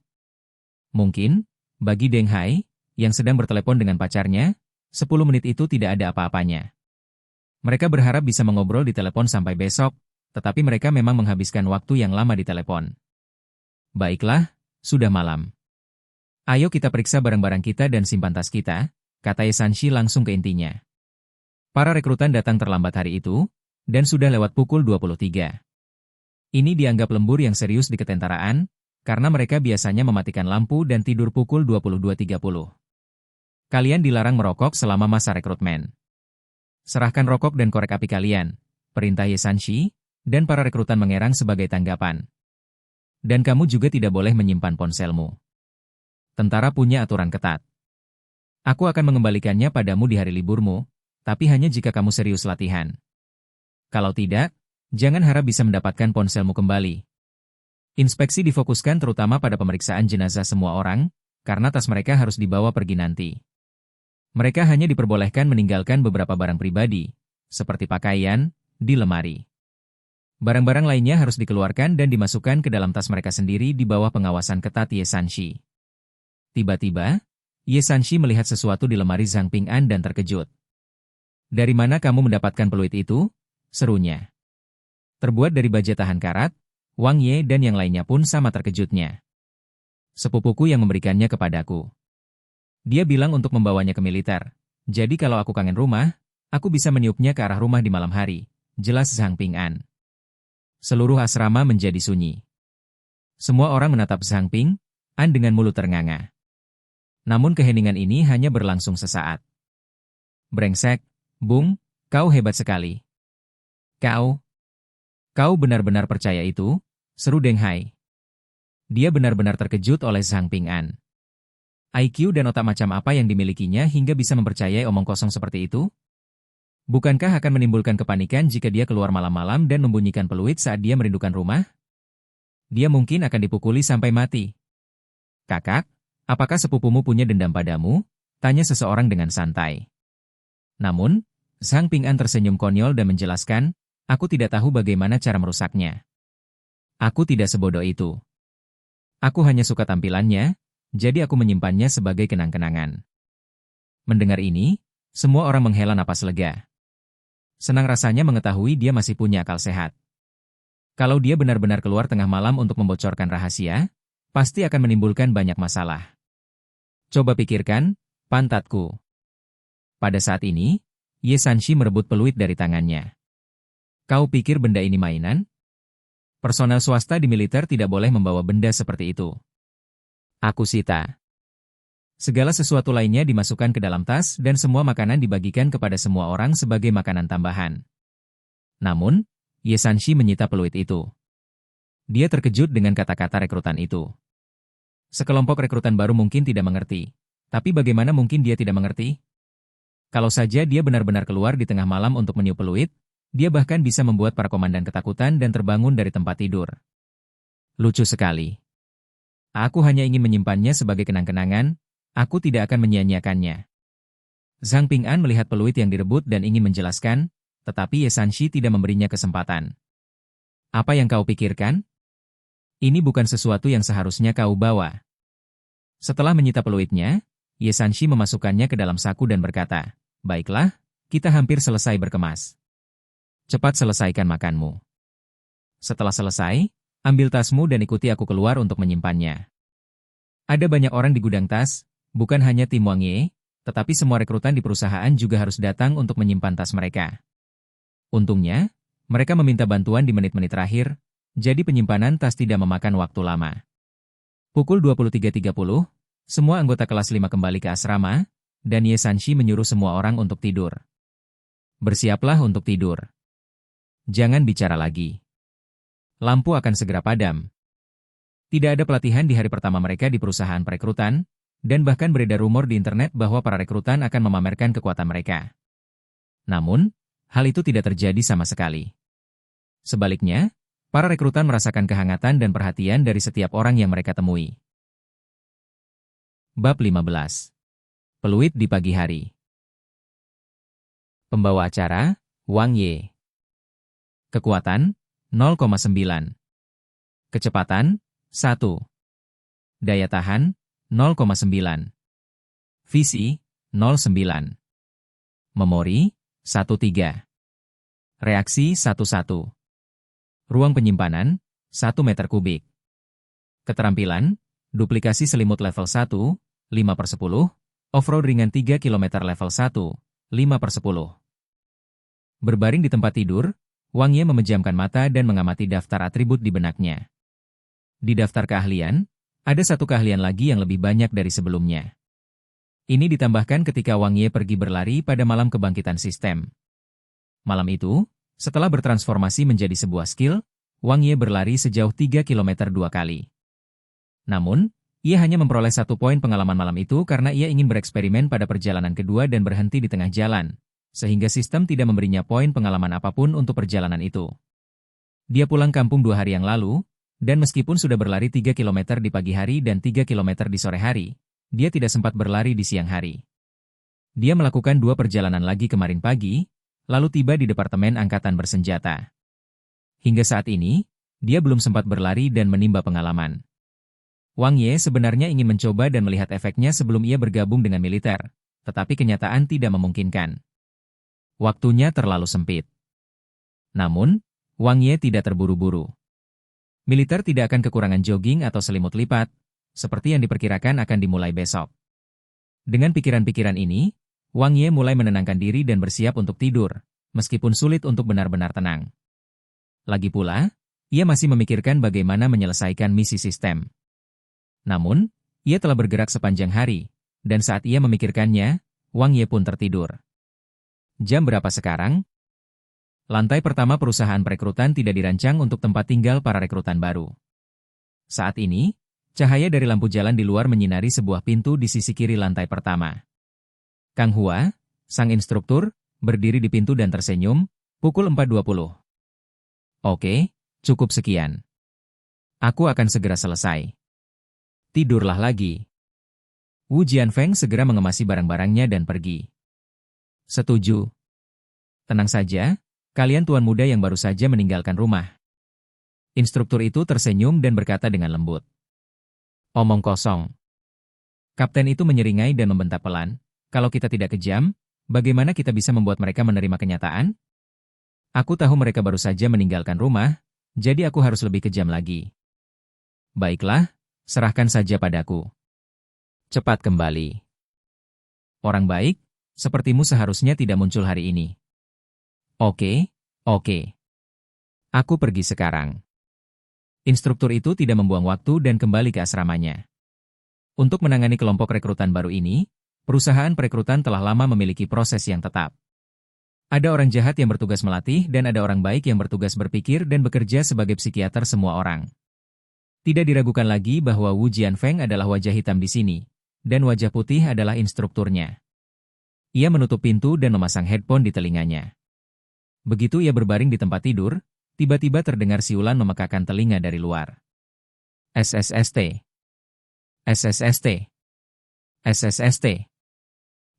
A: Mungkin, bagi Deng Hai, yang sedang bertelepon dengan pacarnya, 10 menit itu tidak ada apa-apanya. Mereka berharap bisa mengobrol di telepon sampai besok, tetapi mereka memang menghabiskan waktu yang lama di telepon. Baiklah, sudah malam. Ayo kita periksa barang-barang kita dan simpan tas kita, kata Ye Sanshi langsung ke intinya. Para rekrutan datang terlambat hari itu, dan sudah lewat pukul 23. Ini dianggap lembur yang serius di ketentaraan, karena mereka biasanya mematikan lampu dan tidur pukul 22.30. Kalian dilarang merokok selama masa rekrutmen. Serahkan rokok dan korek api kalian, perintah Ye Sanshi, dan para rekrutan mengerang sebagai tanggapan. Dan kamu juga tidak boleh menyimpan ponselmu. Tentara punya aturan ketat. Aku akan mengembalikannya padamu di hari liburmu, tapi hanya jika kamu serius latihan. Kalau tidak, jangan harap bisa mendapatkan ponselmu kembali. Inspeksi difokuskan terutama pada pemeriksaan jenazah semua orang, karena tas mereka harus dibawa pergi nanti. Mereka hanya diperbolehkan meninggalkan beberapa barang pribadi, seperti pakaian, di lemari. Barang-barang lainnya harus dikeluarkan dan dimasukkan ke dalam tas mereka sendiri di bawah pengawasan ketat Ye Sanshi. Tiba-tiba, Ye Sanshi melihat sesuatu di lemari Zhang Ping'an dan terkejut. Dari mana kamu mendapatkan peluit itu? Serunya. Terbuat dari baja tahan karat, Wang Ye dan yang lainnya pun sama terkejutnya. Sepupuku yang memberikannya kepadaku. Dia bilang untuk membawanya ke militer. Jadi kalau aku kangen rumah, aku bisa meniupnya ke arah rumah di malam hari, jelas Zhang Ping'an. Seluruh asrama menjadi sunyi. Semua orang menatap Zhang Ping'an dengan mulut ternganga. Namun keheningan ini hanya berlangsung sesaat. Brengsek, Bung, kau hebat sekali. Kau benar-benar percaya itu? Seru Deng Hai. Dia benar-benar terkejut oleh Zhang Ping'an. IQ dan otak macam apa yang dimilikinya hingga bisa mempercayai omong kosong seperti itu? Bukankah akan menimbulkan kepanikan jika dia keluar malam-malam dan membunyikan peluit saat dia merindukan rumah? Dia mungkin akan dipukuli sampai mati. Kakak, apakah sepupumu punya dendam padamu? Tanya seseorang dengan santai. Namun, Zhang Ping'an tersenyum konyol dan menjelaskan, aku tidak tahu bagaimana cara merusaknya. Aku tidak sebodoh itu. Aku hanya suka tampilannya, jadi aku menyimpannya sebagai kenang-kenangan. Mendengar ini, semua orang menghela napas lega. Senang rasanya mengetahui dia masih punya akal sehat. Kalau dia benar-benar keluar tengah malam untuk membocorkan rahasia, pasti akan menimbulkan banyak masalah. Coba pikirkan, pantatku. Pada saat ini, Ye Sanshi merebut peluit dari tangannya. Kau pikir benda ini mainan? Personel swasta di militer tidak boleh membawa benda seperti itu. Aku sita. Segala sesuatu lainnya dimasukkan ke dalam tas dan semua makanan dibagikan kepada semua orang sebagai makanan tambahan. Namun, Ye Sanshi menyita peluit itu. Dia terkejut dengan kata-kata rekrutan itu. Sekelompok rekrutan baru mungkin tidak mengerti, tapi bagaimana mungkin dia tidak mengerti? Kalau saja dia benar-benar keluar di tengah malam untuk meniup peluit, dia bahkan bisa membuat para komandan ketakutan dan terbangun dari tempat tidur. Lucu sekali. Aku hanya ingin menyimpannya sebagai kenang-kenangan. Aku tidak akan menyia-nyiakannya. Zhang Ping'an melihat peluit yang direbut dan ingin menjelaskan, tetapi Ye Sanshi tidak memberinya kesempatan. Apa yang kau pikirkan? Ini bukan sesuatu yang seharusnya kau bawa. Setelah menyita peluitnya, Ye Sanshi memasukkannya ke dalam saku dan berkata, baiklah, kita hampir selesai berkemas. Cepat selesaikan makanmu. Setelah selesai, ambil tasmu dan ikuti aku keluar untuk menyimpannya. Ada banyak orang di gudang tas, bukan hanya tim Wang Ye, tetapi semua rekrutan di perusahaan juga harus datang untuk menyimpan tas mereka. Untungnya, mereka meminta bantuan di menit-menit terakhir, jadi penyimpanan tas tidak memakan waktu lama. Pukul 23.30, semua anggota kelas 5 kembali ke asrama, dan Ye Sanshi menyuruh semua orang untuk tidur. Bersiaplah untuk tidur. Jangan bicara lagi. Lampu akan segera padam. Tidak ada pelatihan di hari pertama mereka di perusahaan perekrutan, dan bahkan beredar rumor di internet bahwa para rekrutan akan memamerkan kekuatan mereka. Namun, hal itu tidak terjadi sama sekali. Sebaliknya, para rekrutan merasakan kehangatan dan perhatian dari setiap orang yang mereka temui. Bab 15. Peluit di pagi hari. Pembawa acara, Wang Ye. Kekuatan, 0,9. Kecepatan, 1. Daya tahan, 0,9. Visi, 0,9. Memori, 1,3. Reaksi, 1,1. Ruang penyimpanan, 1 meter kubik. Keterampilan, duplikasi selimut level 1, 5/10, off-road ringan 3 km level 1, 5/10. Berbaring di tempat tidur, Wang Ye memejamkan mata dan mengamati daftar atribut di benaknya. Di daftar keahlian, ada satu keahlian lagi yang lebih banyak dari sebelumnya. Ini ditambahkan ketika Wang Ye pergi berlari pada malam kebangkitan sistem. Malam itu, setelah bertransformasi menjadi sebuah skill, Wang Ye berlari sejauh 3 km 2 kali. Namun, ia hanya memperoleh 1 poin pengalaman malam itu karena ia ingin bereksperimen pada perjalanan kedua dan berhenti di tengah jalan, sehingga sistem tidak memberinya poin pengalaman apapun untuk perjalanan itu. Dia pulang kampung 2 hari yang lalu, dan meskipun sudah berlari 3 km di pagi hari dan 3 km di sore hari, dia tidak sempat berlari di siang hari. Dia melakukan 2 perjalanan lagi kemarin pagi, lalu tiba di Departemen Angkatan Bersenjata. Hingga saat ini, dia belum sempat berlari dan menimba pengalaman. Wang Ye sebenarnya ingin mencoba dan melihat efeknya sebelum ia bergabung dengan militer, tetapi kenyataan tidak memungkinkan. Waktunya terlalu sempit. Namun, Wang Ye tidak terburu-buru. Militer tidak akan kekurangan jogging atau selimut lipat, seperti yang diperkirakan akan dimulai besok. Dengan pikiran-pikiran ini, Wang Ye mulai menenangkan diri dan bersiap untuk tidur, meskipun sulit untuk benar-benar tenang. Lagi pula, ia masih memikirkan bagaimana menyelesaikan misi sistem. Namun, ia telah bergerak sepanjang hari, dan saat ia memikirkannya, Wang Ye pun tertidur. Jam berapa sekarang? Lantai pertama perusahaan perekrutan tidak dirancang untuk tempat tinggal para rekrutan baru. Saat ini, cahaya dari lampu jalan di luar menyinari sebuah pintu di sisi kiri lantai pertama. Kang Hua, sang instruktur, berdiri di pintu dan tersenyum, pukul 4.20. Oke, cukup sekian. Aku akan segera selesai. Tidurlah lagi. Wu Jianfeng segera mengemasi barang-barangnya dan pergi. Setuju. Tenang saja, kalian tuan muda yang baru saja meninggalkan rumah. Instruktur itu tersenyum dan berkata dengan lembut. Omong kosong. Kapten itu menyeringai dan membentak pelan. Kalau kita tidak kejam, bagaimana kita bisa membuat mereka menerima kenyataan? Aku tahu mereka baru saja meninggalkan rumah, jadi aku harus lebih kejam lagi. Baiklah, serahkan saja padaku. Cepat kembali. Orang baik, sepertimu seharusnya tidak muncul hari ini. Oke. Aku pergi sekarang. Instruktur itu tidak membuang waktu dan kembali ke asramanya. Untuk menangani kelompok rekrutan baru ini, perusahaan perekrutan telah lama memiliki proses yang tetap. Ada orang jahat yang bertugas melatih dan ada orang baik yang bertugas berpikir dan bekerja sebagai psikiater semua orang. Tidak diragukan lagi bahwa Wu Jianfeng adalah wajah hitam di sini, dan wajah putih adalah instrukturnya. Ia menutup pintu dan memasang headphone di telinganya. Begitu ia berbaring di tempat tidur, tiba-tiba terdengar siulan memekakan telinga dari luar. SSST. SSST. SSST.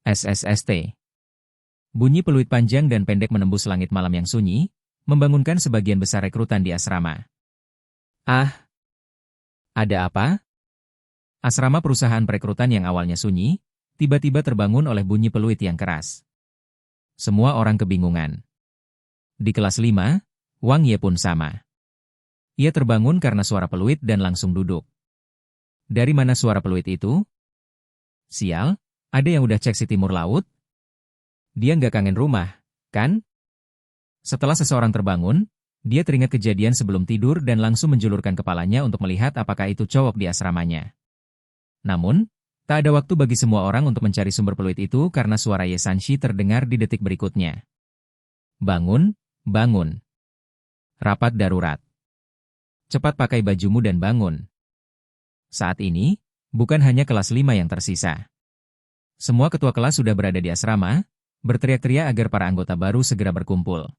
A: SSST. Bunyi peluit panjang dan pendek menembus langit malam yang sunyi, membangunkan sebagian besar rekrutan di asrama. Ah! Ada apa? Asrama perusahaan perekrutan yang awalnya sunyi, tiba-tiba terbangun oleh bunyi peluit yang keras. Semua orang kebingungan. Di kelas 5, Wang Ye pun sama. Ia terbangun karena suara peluit dan langsung duduk. Dari mana suara peluit itu? Sial, ada yang udah cek si timur laut? Dia nggak kangen rumah, kan? Setelah seseorang terbangun, dia teringat kejadian sebelum tidur dan langsung menjulurkan kepalanya untuk melihat apakah itu cowok di asramanya. Namun, tak ada waktu bagi semua orang untuk mencari sumber peluit itu karena suara Ye Sanshi terdengar di detik berikutnya. Bangun, bangun. Rapat darurat. Cepat pakai bajumu dan bangun. Saat ini, bukan hanya kelas 5 yang tersisa. Semua ketua kelas sudah berada di asrama, berteriak-teriak agar para anggota baru segera berkumpul.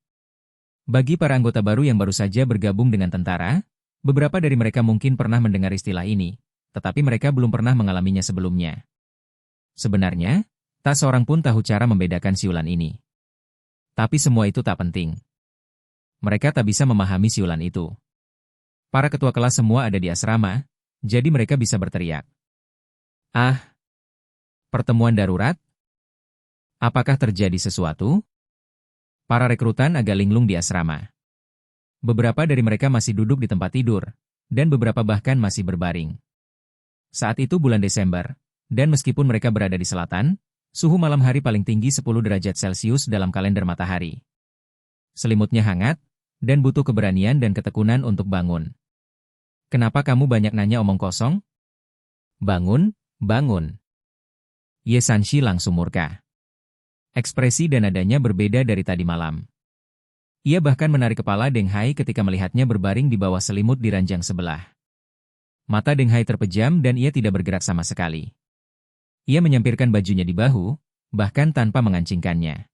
A: Bagi para anggota baru yang baru saja bergabung dengan tentara, beberapa dari mereka mungkin pernah mendengar istilah ini, tetapi mereka belum pernah mengalaminya sebelumnya. Sebenarnya, tak seorang pun tahu cara membedakan siulan ini. Tapi semua itu tak penting. Mereka tak bisa memahami siulan itu. Para ketua kelas semua ada di asrama, jadi mereka bisa berteriak. Ah! Pertemuan darurat? Apakah terjadi sesuatu? Para rekrutan agak linglung di asrama. Beberapa dari mereka masih duduk di tempat tidur, dan beberapa bahkan masih berbaring. Saat itu bulan Desember, dan meskipun mereka berada di selatan, suhu malam hari paling tinggi 10 derajat Celcius dalam kalender matahari. Selimutnya hangat, dan butuh keberanian dan ketekunan untuk bangun. Kenapa kamu banyak nanya omong kosong? Bangun, bangun. Ye Sanshi langsung murka. Ekspresi dan nadanya berbeda dari tadi malam. Ia bahkan menarik kepala Deng Hai ketika melihatnya berbaring di bawah selimut di ranjang sebelah. Mata Deng Hai terpejam dan ia tidak bergerak sama sekali. Ia menyampirkan bajunya di bahu, bahkan tanpa mengancingkannya.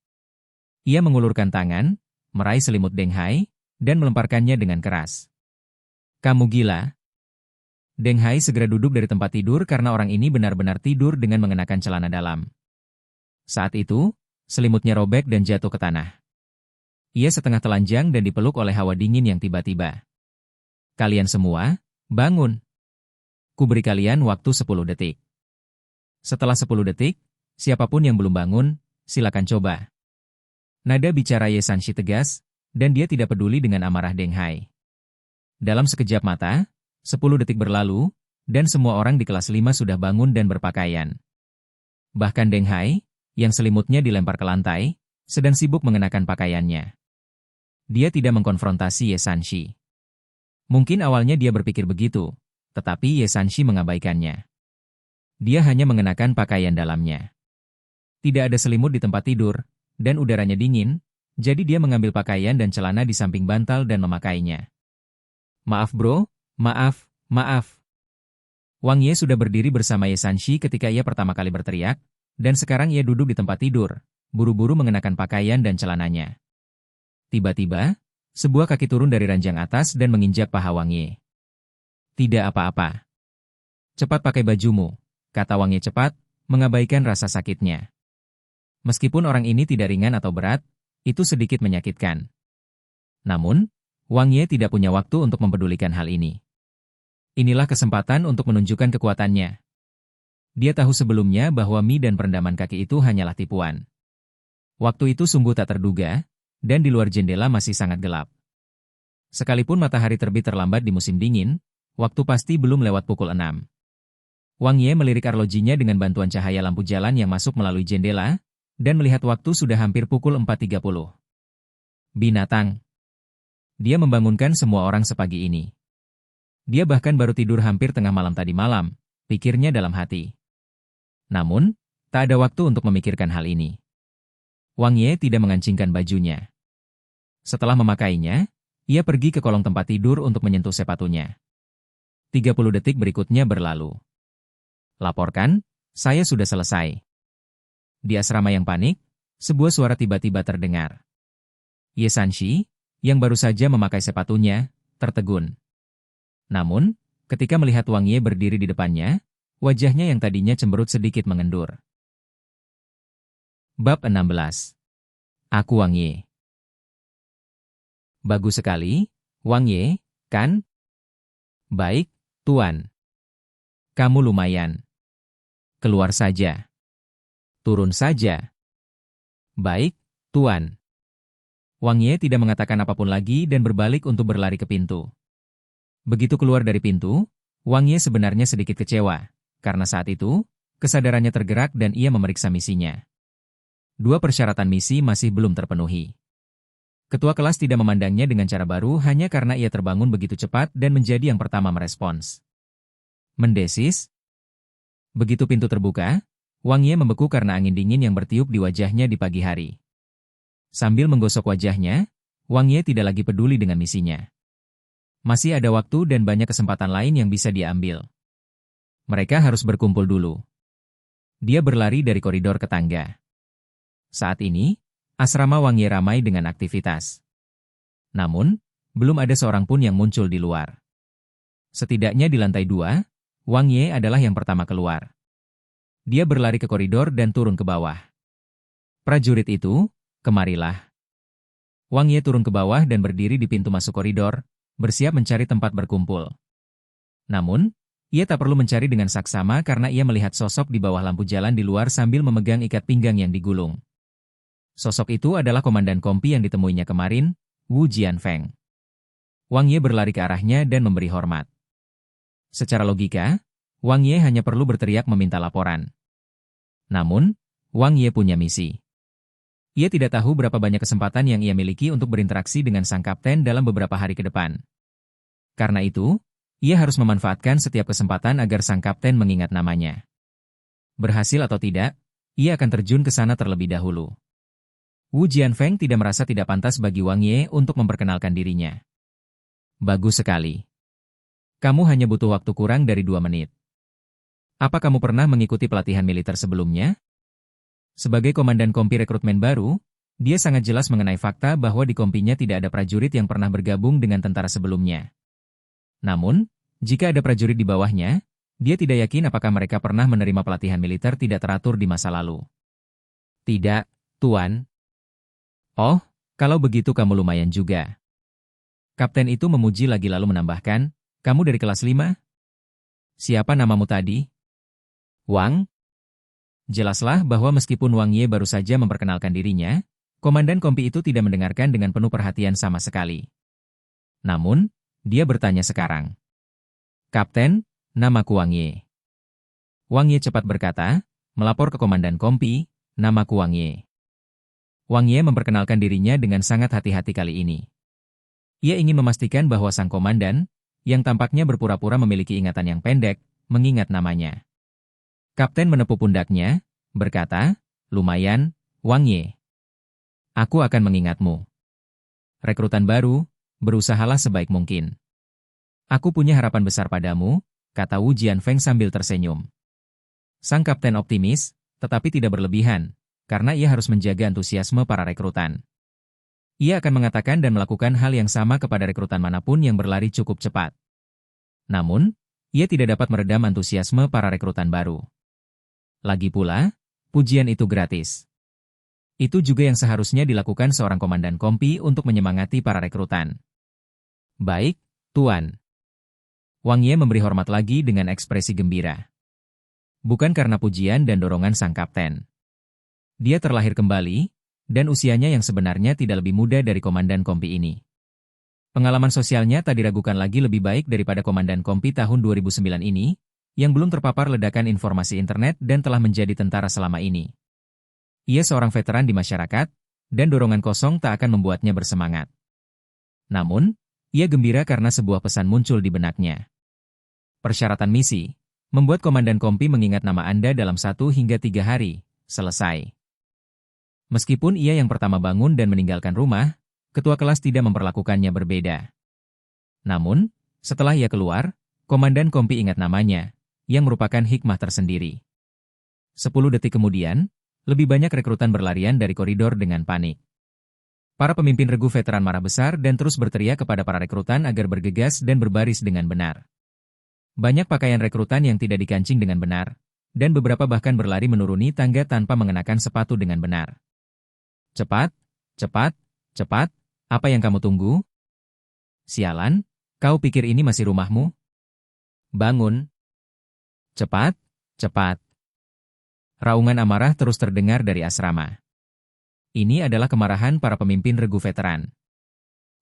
A: Ia mengulurkan tangan, meraih selimut Deng Hai, dan melemparkannya dengan keras. Kamu gila? Deng Hai segera duduk dari tempat tidur karena orang ini benar-benar tidur dengan mengenakan celana dalam. Saat itu, selimutnya robek dan jatuh ke tanah. Ia setengah telanjang dan dipeluk oleh hawa dingin yang tiba-tiba. Kalian semua, bangun. Kuberi kalian waktu 10 detik. Setelah 10 detik, siapapun yang belum bangun, silakan coba. Nada bicara Ye Sanshi tegas, dan dia tidak peduli dengan amarah Deng Hai. Dalam sekejap mata, 10 detik berlalu, dan semua orang di kelas 5 sudah bangun dan berpakaian. Bahkan Deng Hai, yang selimutnya dilempar ke lantai, sedang sibuk mengenakan pakaiannya. Dia tidak mengkonfrontasi Ye Sanshi. Mungkin awalnya dia berpikir begitu, tetapi Ye Sanshi mengabaikannya. Dia hanya mengenakan pakaian dalamnya. Tidak ada selimut di tempat tidur, dan udaranya dingin, Jadi dia mengambil pakaian dan celana di samping bantal dan memakainya. Maaf bro, maaf. Wang Ye sudah berdiri bersama Ye Sanshi ketika ia pertama kali berteriak, dan sekarang ia duduk di tempat tidur, buru-buru mengenakan pakaian dan celananya. Tiba-tiba, sebuah kaki turun dari ranjang atas dan menginjak paha Wang Ye. Tidak apa-apa. Cepat pakai bajumu, kata Wang Ye cepat, mengabaikan rasa sakitnya. Meskipun orang ini tidak ringan atau berat, itu sedikit menyakitkan. Namun, Wang Ye tidak punya waktu untuk mempedulikan hal ini. Inilah kesempatan untuk menunjukkan kekuatannya. Dia tahu sebelumnya bahwa mie dan perendaman kaki itu hanyalah tipuan. Waktu itu sungguh tak terduga, dan di luar jendela masih sangat gelap. Sekalipun matahari terbit terlambat di musim dingin, waktu pasti belum lewat pukul 6. Wang Ye melirik arlojinya dengan bantuan cahaya lampu jalan yang masuk melalui jendela, dan melihat waktu sudah hampir pukul 4.30. Binatang. Dia membangunkan semua orang sepagi ini. Dia bahkan baru tidur hampir tengah malam tadi malam, pikirnya dalam hati. Namun, tak ada waktu untuk memikirkan hal ini. Wang Ye tidak mengancingkan bajunya. Setelah memakainya, ia pergi ke kolong tempat tidur untuk menyentuh sepatunya. 30 detik berikutnya berlalu. Laporkan, saya sudah selesai. Di asrama yang panik, sebuah suara tiba-tiba terdengar. Ye Sanshi, yang baru saja memakai sepatunya, tertegun. Namun, ketika melihat Wang Ye berdiri di depannya, wajahnya yang tadinya cemberut sedikit mengendur. Bab 16. Aku Wang Ye. Bagus sekali, Wang Ye, kan? Baik, Tuan. Kamu lumayan. Keluar saja. Turun saja. Baik, Tuan. Wang Ye tidak mengatakan apapun lagi dan berbalik untuk berlari ke pintu. Begitu keluar dari pintu, Wang Ye sebenarnya sedikit kecewa, karena saat itu, kesadarannya tergerak dan ia memeriksa misinya. 2 persyaratan misi masih belum terpenuhi. Ketua kelas tidak memandangnya dengan cara baru hanya karena ia terbangun begitu cepat dan menjadi yang pertama merespons. Mendesis. Begitu pintu terbuka, Wang Ye membeku karena angin dingin yang bertiup di wajahnya di pagi hari. Sambil menggosok wajahnya, Wang Ye tidak lagi peduli dengan misinya. Masih ada waktu dan banyak kesempatan lain yang bisa dia ambil. Mereka harus berkumpul dulu. Dia berlari dari koridor ke tangga. Saat ini, asrama Wang Ye ramai dengan aktivitas. Namun, belum ada seorang pun yang muncul di luar. Setidaknya di lantai 2, Wang Ye adalah yang pertama keluar. Dia berlari ke koridor dan turun ke bawah. Prajurit itu, kemarilah. Wang Ye turun ke bawah dan berdiri di pintu masuk koridor, bersiap mencari tempat berkumpul. Namun, ia tak perlu mencari dengan saksama karena ia melihat sosok di bawah lampu jalan di luar sambil memegang ikat pinggang yang digulung. Sosok itu adalah komandan kompi yang ditemuinya kemarin, Wu Jianfeng. Wang Ye berlari ke arahnya dan memberi hormat. Secara logika, Wang Ye hanya perlu berteriak meminta laporan. Namun, Wang Ye punya misi. Ia tidak tahu berapa banyak kesempatan yang ia miliki untuk berinteraksi dengan sang kapten dalam beberapa hari ke depan. Karena itu, ia harus memanfaatkan setiap kesempatan agar sang kapten mengingat namanya. Berhasil atau tidak, ia akan terjun ke sana terlebih dahulu. Wu Jianfeng tidak merasa tidak pantas bagi Wang Ye untuk memperkenalkan dirinya. Bagus sekali. Kamu hanya butuh waktu kurang dari 2 menit. Apa kamu pernah mengikuti pelatihan militer sebelumnya? Sebagai komandan kompi rekrutmen baru, dia sangat jelas mengenai fakta bahwa di kompinya tidak ada prajurit yang pernah bergabung dengan tentara sebelumnya. Namun, jika ada prajurit di bawahnya, dia tidak yakin apakah mereka pernah menerima pelatihan militer tidak teratur di masa lalu. Tidak, Tuan. Oh, kalau begitu kamu lumayan juga. Kapten itu memuji lagi lalu menambahkan, kamu dari kelas 5? Siapa namamu tadi? Wang? Jelaslah bahwa meskipun Wang Ye baru saja memperkenalkan dirinya, komandan kompi itu tidak mendengarkan dengan penuh perhatian sama sekali. Namun, dia bertanya sekarang. Kapten, namaku Wang Ye. Wang Ye cepat berkata, melapor ke komandan kompi, namaku Wang Ye. Wang Ye memperkenalkan dirinya dengan sangat hati-hati kali ini. Ia ingin memastikan bahwa sang komandan, yang tampaknya berpura-pura memiliki ingatan yang pendek, mengingat namanya. Kapten menepuk pundaknya, berkata, lumayan, Wang Ye. Aku akan mengingatmu. Rekrutan baru, berusahalah sebaik mungkin. Aku punya harapan besar padamu, kata Wu Jianfeng sambil tersenyum. Sang kapten optimis, tetapi tidak berlebihan, karena ia harus menjaga antusiasme para rekrutan. Ia akan mengatakan dan melakukan hal yang sama kepada rekrutan manapun yang berlari cukup cepat. Namun, ia tidak dapat meredam antusiasme para rekrutan baru. Lagi pula, pujian itu gratis. Itu juga yang seharusnya dilakukan seorang komandan kompi untuk menyemangati para rekrutan. Baik, Tuan. Wang Ye memberi hormat lagi dengan ekspresi gembira. Bukan karena pujian dan dorongan sang kapten. Dia terlahir kembali, dan usianya yang sebenarnya tidak lebih muda dari komandan kompi ini. Pengalaman sosialnya tak diragukan lagi lebih baik daripada komandan kompi tahun 2009 ini, yang belum terpapar ledakan informasi internet dan telah menjadi tentara selama ini. Ia seorang veteran di masyarakat, dan dorongan kosong tak akan membuatnya bersemangat. Namun, ia gembira karena sebuah pesan muncul di benaknya. Persyaratan misi, membuat komandan kompi mengingat nama Anda dalam 1 hingga 3 hari, selesai. Meskipun ia yang pertama bangun dan meninggalkan rumah, ketua kelas tidak memperlakukannya berbeda. Namun, setelah ia keluar, komandan kompi ingat namanya, yang merupakan hikmah tersendiri. 10 detik kemudian, lebih banyak rekrutan berlarian dari koridor dengan panik. Para pemimpin regu veteran marah besar dan terus berteriak kepada para rekrutan agar bergegas dan berbaris dengan benar. Banyak pakaian rekrutan yang tidak dikancing dengan benar, dan beberapa bahkan berlari menuruni tangga tanpa mengenakan sepatu dengan benar. Cepat, cepat, cepat, apa yang kamu tunggu? Sialan, kau pikir ini masih rumahmu? Bangun. Cepat, cepat. Raungan amarah terus terdengar dari asrama. Ini adalah kemarahan para pemimpin regu veteran.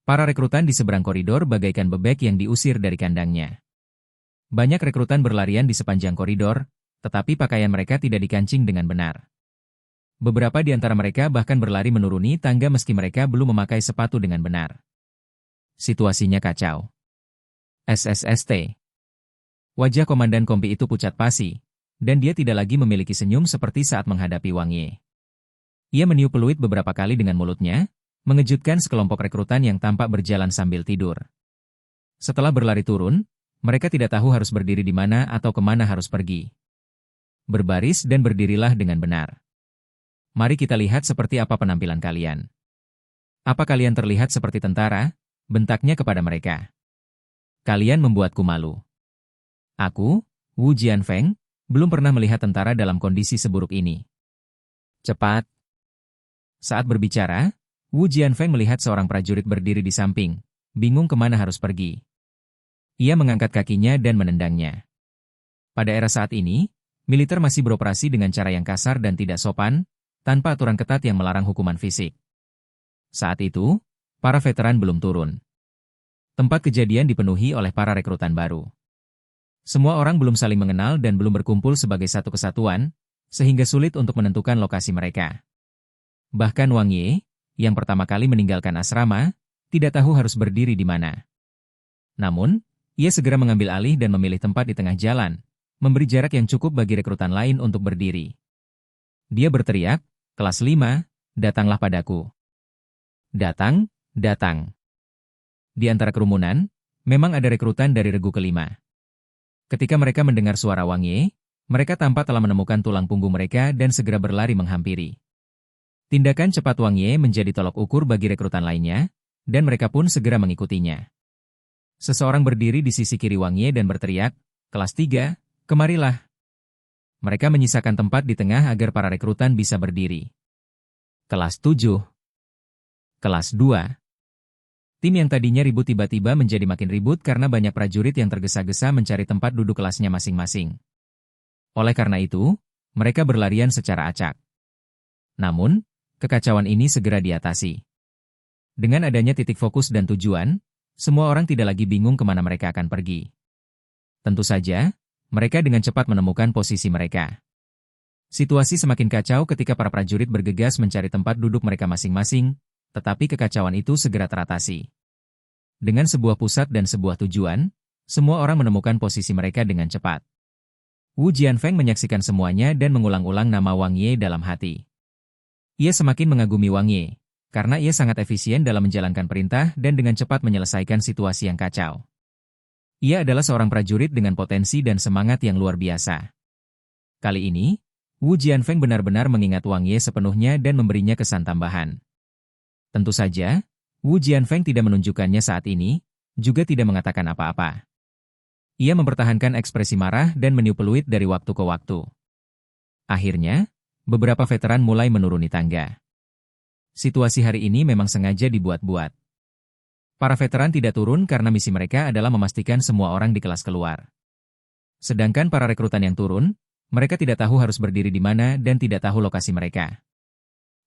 A: Para rekrutan di seberang koridor bagaikan bebek yang diusir dari kandangnya. Banyak rekrutan berlarian di sepanjang koridor, tetapi pakaian mereka tidak dikancing dengan benar. Beberapa di antara mereka bahkan berlari menuruni tangga meski mereka belum memakai sepatu dengan benar. Situasinya kacau. SSST. Wajah komandan kompi itu pucat pasi, dan dia tidak lagi memiliki senyum seperti saat menghadapi Wang Ye. Ia meniup peluit beberapa kali dengan mulutnya, mengejutkan sekelompok rekrutan yang tampak berjalan sambil tidur. Setelah berlari turun, mereka tidak tahu harus berdiri di mana atau kemana harus pergi. Berbaris dan berdirilah dengan benar. Mari kita lihat seperti apa penampilan kalian. Apa kalian terlihat seperti tentara? Bentaknya kepada mereka. Kalian membuatku malu. Aku, Wu Jianfeng, belum pernah melihat tentara dalam kondisi seburuk ini. Cepat. Saat berbicara, Wu Jianfeng melihat seorang prajurit berdiri di samping, bingung kemana harus pergi. Ia mengangkat kakinya dan menendangnya. Pada era saat ini, militer masih beroperasi dengan cara yang kasar dan tidak sopan, tanpa aturan ketat yang melarang hukuman fisik. Saat itu, para veteran belum turun. Tempat kejadian dipenuhi oleh para rekrutan baru. Semua orang belum saling mengenal dan belum berkumpul sebagai satu kesatuan, sehingga sulit untuk menentukan lokasi mereka. Bahkan Wang Ye, yang pertama kali meninggalkan asrama, tidak tahu harus berdiri di mana. Namun, ia segera mengambil alih dan memilih tempat di tengah jalan, memberi jarak yang cukup bagi rekrutan lain untuk berdiri. Dia berteriak, "Kelas 5, datanglah padaku." Datang, datang. Di antara kerumunan, memang ada rekrutan dari regu kelima. Ketika mereka mendengar suara Wang Ye, mereka tampak telah menemukan tulang punggung mereka dan segera berlari menghampiri. Tindakan cepat Wang Ye menjadi tolok ukur bagi rekrutan lainnya, dan mereka pun segera mengikutinya. Seseorang berdiri di sisi kiri Wang Ye dan berteriak, "Kelas 3, kemarilah." Mereka menyisakan tempat di tengah agar para rekrutan bisa berdiri. Kelas 7. Kelas 2. Tim yang tadinya ribut tiba-tiba menjadi makin ribut karena banyak prajurit yang tergesa-gesa mencari tempat duduk kelasnya masing-masing. Oleh karena itu, mereka berlarian secara acak. Namun, kekacauan ini segera diatasi. Dengan adanya titik fokus dan tujuan, semua orang tidak lagi bingung kemana mereka akan pergi. Tentu saja, mereka dengan cepat menemukan posisi mereka. Situasi semakin kacau ketika para prajurit bergegas mencari tempat duduk mereka masing-masing, tetapi kekacauan itu segera teratasi. Dengan sebuah pusat dan sebuah tujuan, semua orang menemukan posisi mereka dengan cepat. Wu Jianfeng menyaksikan semuanya dan mengulang-ulang nama Wang Ye dalam hati. Ia semakin mengagumi Wang Ye, karena ia sangat efisien dalam menjalankan perintah dan dengan cepat menyelesaikan situasi yang kacau. Ia adalah seorang prajurit dengan potensi dan semangat yang luar biasa. Kali ini, Wu Jianfeng benar-benar mengingat Wang Ye sepenuhnya dan memberinya kesan tambahan. Tentu saja, Wu Jianfeng tidak menunjukkannya saat ini, juga tidak mengatakan apa-apa. Ia mempertahankan ekspresi marah dan meniup peluit dari waktu ke waktu. Akhirnya, beberapa veteran mulai menuruni tangga. Situasi hari ini memang sengaja dibuat-buat. Para veteran tidak turun karena misi mereka adalah memastikan semua orang di kelas keluar. Sedangkan para rekrutan yang turun, mereka tidak tahu harus berdiri di mana dan tidak tahu lokasi mereka.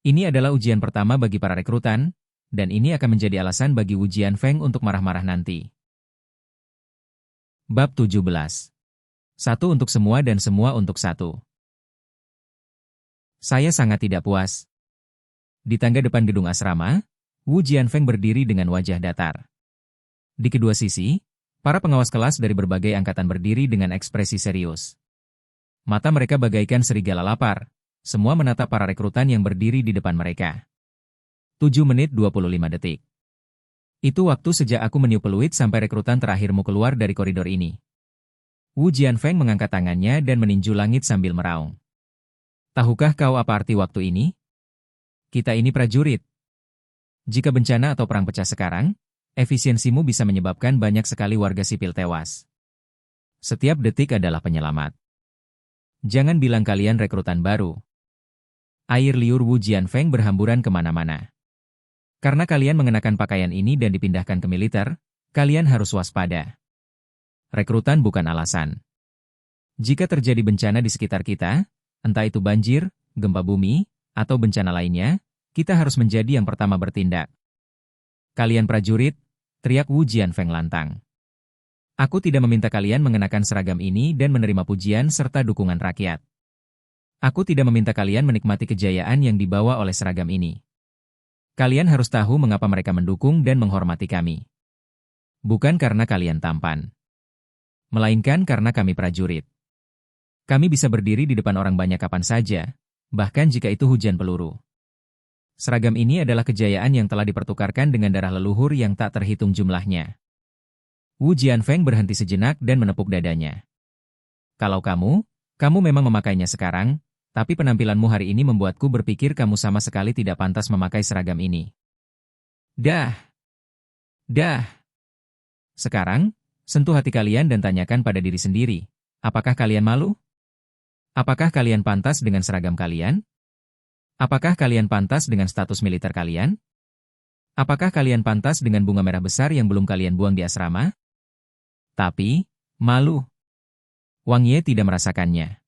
A: Ini adalah ujian pertama bagi para rekrutan, dan ini akan menjadi alasan bagi Wu Jianfeng untuk marah-marah nanti. Bab 17. Satu untuk semua dan semua untuk satu. Saya sangat tidak puas. Di tangga depan gedung asrama, Wu Jianfeng berdiri dengan wajah datar. Di kedua sisi, para pengawas kelas dari berbagai angkatan berdiri dengan ekspresi serius. Mata mereka bagaikan serigala lapar, semua menatap para rekrutan yang berdiri di depan mereka. 7 menit 25 detik. Itu waktu sejak aku meniup peluit sampai rekrutan terakhirmu keluar dari koridor ini. Wu Jianfeng mengangkat tangannya dan meninju langit sambil meraung. Tahukah kau apa arti waktu ini? Kita ini prajurit. Jika bencana atau perang pecah sekarang, efisiensimu bisa menyebabkan banyak sekali warga sipil tewas. Setiap detik adalah penyelamat. Jangan bilang kalian rekrutan baru. Air liur Wu Jianfeng berhamburan kemana-mana. Karena kalian mengenakan pakaian ini dan dipindahkan ke militer, kalian harus waspada. Rekrutan bukan alasan. Jika terjadi bencana di sekitar kita, entah itu banjir, gempa bumi, atau bencana lainnya, kita harus menjadi yang pertama bertindak. Kalian prajurit, teriak Wu Jianfeng lantang. Aku tidak meminta kalian mengenakan seragam ini dan menerima pujian serta dukungan rakyat. Aku tidak meminta kalian menikmati kejayaan yang dibawa oleh seragam ini. Kalian harus tahu mengapa mereka mendukung dan menghormati kami. Bukan karena kalian tampan. Melainkan karena kami prajurit. Kami bisa berdiri di depan orang banyak kapan saja, bahkan jika itu hujan peluru. Seragam ini adalah kejayaan yang telah dipertukarkan dengan darah leluhur yang tak terhitung jumlahnya. Wu Jianfeng berhenti sejenak dan menepuk dadanya. Kalau kamu memang memakainya sekarang, tapi penampilanmu hari ini membuatku berpikir kamu sama sekali tidak pantas memakai seragam ini. Dah. Sekarang, sentuh hati kalian dan tanyakan pada diri sendiri, apakah kalian malu? Apakah kalian pantas dengan seragam kalian? Apakah kalian pantas dengan status militer kalian? Apakah kalian pantas dengan bunga merah besar yang belum kalian buang di asrama? Tapi, malu. Wang Ye tidak merasakannya.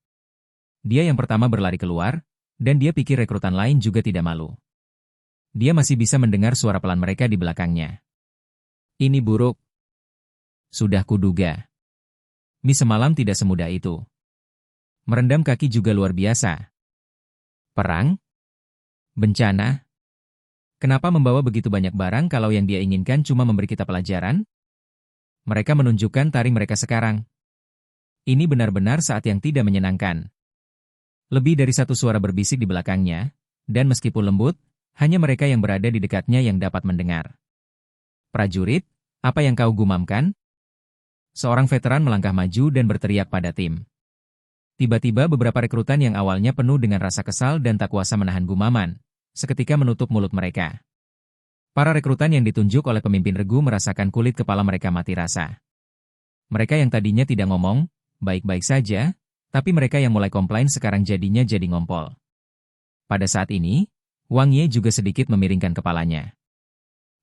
A: Dia yang pertama berlari keluar, dan dia pikir rekrutan lain juga tidak malu. Dia masih bisa mendengar suara pelan mereka di belakangnya. Ini buruk. Sudah kuduga. Mie semalam tidak semudah itu. Merendam kaki juga luar biasa. Perang? Bencana? Kenapa membawa begitu banyak barang kalau yang dia inginkan cuma memberi kita pelajaran? Mereka menunjukkan taring mereka sekarang. Ini benar-benar saat yang tidak menyenangkan. Lebih dari satu suara berbisik di belakangnya, dan meskipun lembut, hanya mereka yang berada di dekatnya yang dapat mendengar. Prajurit, apa yang kau gumamkan? Seorang veteran melangkah maju dan berteriak pada tim. Tiba-tiba beberapa rekrutan yang awalnya penuh dengan rasa kesal dan tak kuasa menahan gumaman, seketika menutup mulut mereka. Para rekrutan yang ditunjuk oleh pemimpin regu merasakan kulit kepala mereka mati rasa. Mereka yang tadinya tidak ngomong, baik-baik saja, tapi mereka yang mulai komplain sekarang jadinya jadi ngompol. Pada saat ini, Wang Ye juga sedikit memiringkan kepalanya.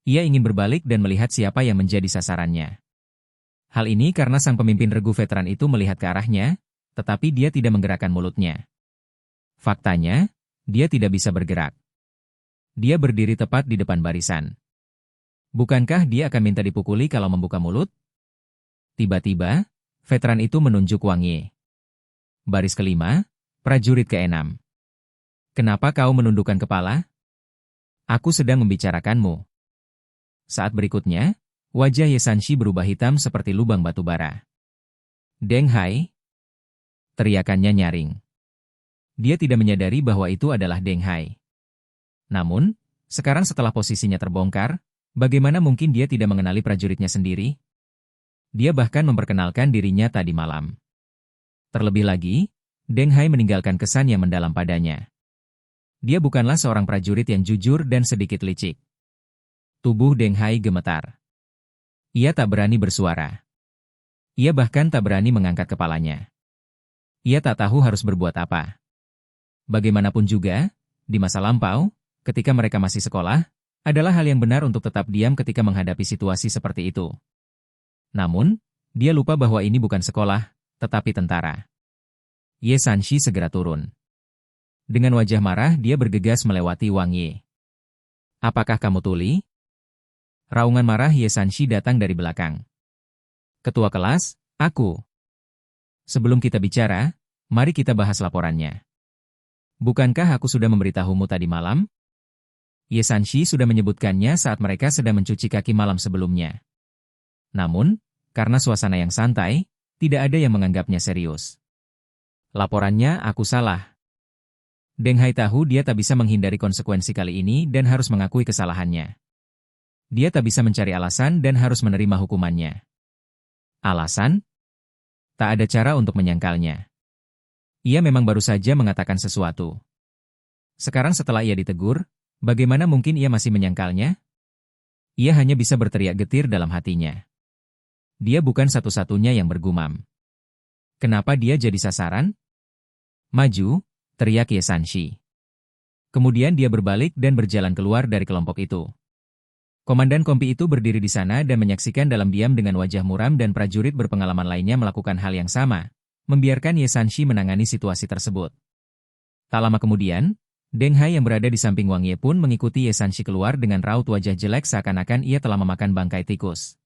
A: Ia ingin berbalik dan melihat siapa yang menjadi sasarannya. Hal ini karena sang pemimpin regu veteran itu melihat ke arahnya, tetapi dia tidak menggerakkan mulutnya. Faktanya, dia tidak bisa bergerak. Dia berdiri tepat di depan barisan. Bukankah dia akan minta dipukuli kalau membuka mulut? Tiba-tiba, veteran itu menunjuk Wang Ye. Baris kelima, prajurit ke-6. Kenapa kau menundukkan kepala? Aku sedang membicarakanmu. Saat berikutnya, wajah Ye Sanshi berubah hitam seperti lubang batu bara. Deng Hai? Teriakannya nyaring. Dia tidak menyadari bahwa itu adalah Deng Hai. Namun, Sekarang setelah posisinya terbongkar, bagaimana mungkin dia tidak mengenali prajuritnya sendiri? Dia bahkan memperkenalkan dirinya tadi malam. Terlebih lagi, Deng Hai meninggalkan kesan yang mendalam padanya. Dia bukanlah seorang prajurit yang jujur dan sedikit licik. Tubuh Deng Hai gemetar. Ia tak berani bersuara. Ia bahkan tak berani mengangkat kepalanya. Ia tak tahu harus berbuat apa. Bagaimanapun juga, di masa lampau, ketika mereka masih sekolah, adalah hal yang benar untuk tetap diam ketika menghadapi situasi seperti itu. Namun, dia lupa bahwa ini bukan sekolah, tetapi tentara. Ye Sanshi segera turun. Dengan wajah marah dia bergegas melewati Wang Ye. Apakah kamu tuli? Raungan marah Ye Sanshi datang dari belakang. Ketua kelas, aku. Sebelum kita bicara, mari kita bahas laporannya. Bukankah aku sudah memberitahumu tadi malam? Ye Sanshi sudah menyebutkannya saat mereka sedang mencuci kaki malam sebelumnya. Namun, karena suasana yang santai, tidak ada yang menganggapnya serius. Laporannya aku salah. Deng Hai tahu dia tak bisa menghindari konsekuensi kali ini dan harus mengakui kesalahannya. Dia tak bisa mencari alasan dan harus menerima hukumannya. Alasan? Tak ada cara untuk menyangkalnya. Ia memang baru saja mengatakan sesuatu. Sekarang setelah ia ditegur, bagaimana mungkin ia masih menyangkalnya? Ia hanya bisa berteriak getir dalam hatinya. Dia bukan satu-satunya yang bergumam. Kenapa dia jadi sasaran? Maju, teriak Ye Sanshi. Kemudian dia berbalik dan berjalan keluar dari kelompok itu. Komandan kompi itu berdiri di sana dan menyaksikan dalam diam dengan wajah muram dan prajurit berpengalaman lainnya melakukan hal yang sama, membiarkan Ye Sanshi menangani situasi tersebut. Tak lama kemudian, Deng Hai yang berada di samping Wang Ye pun mengikuti Ye Sanshi keluar dengan raut wajah jelek seakan-akan ia telah memakan bangkai tikus.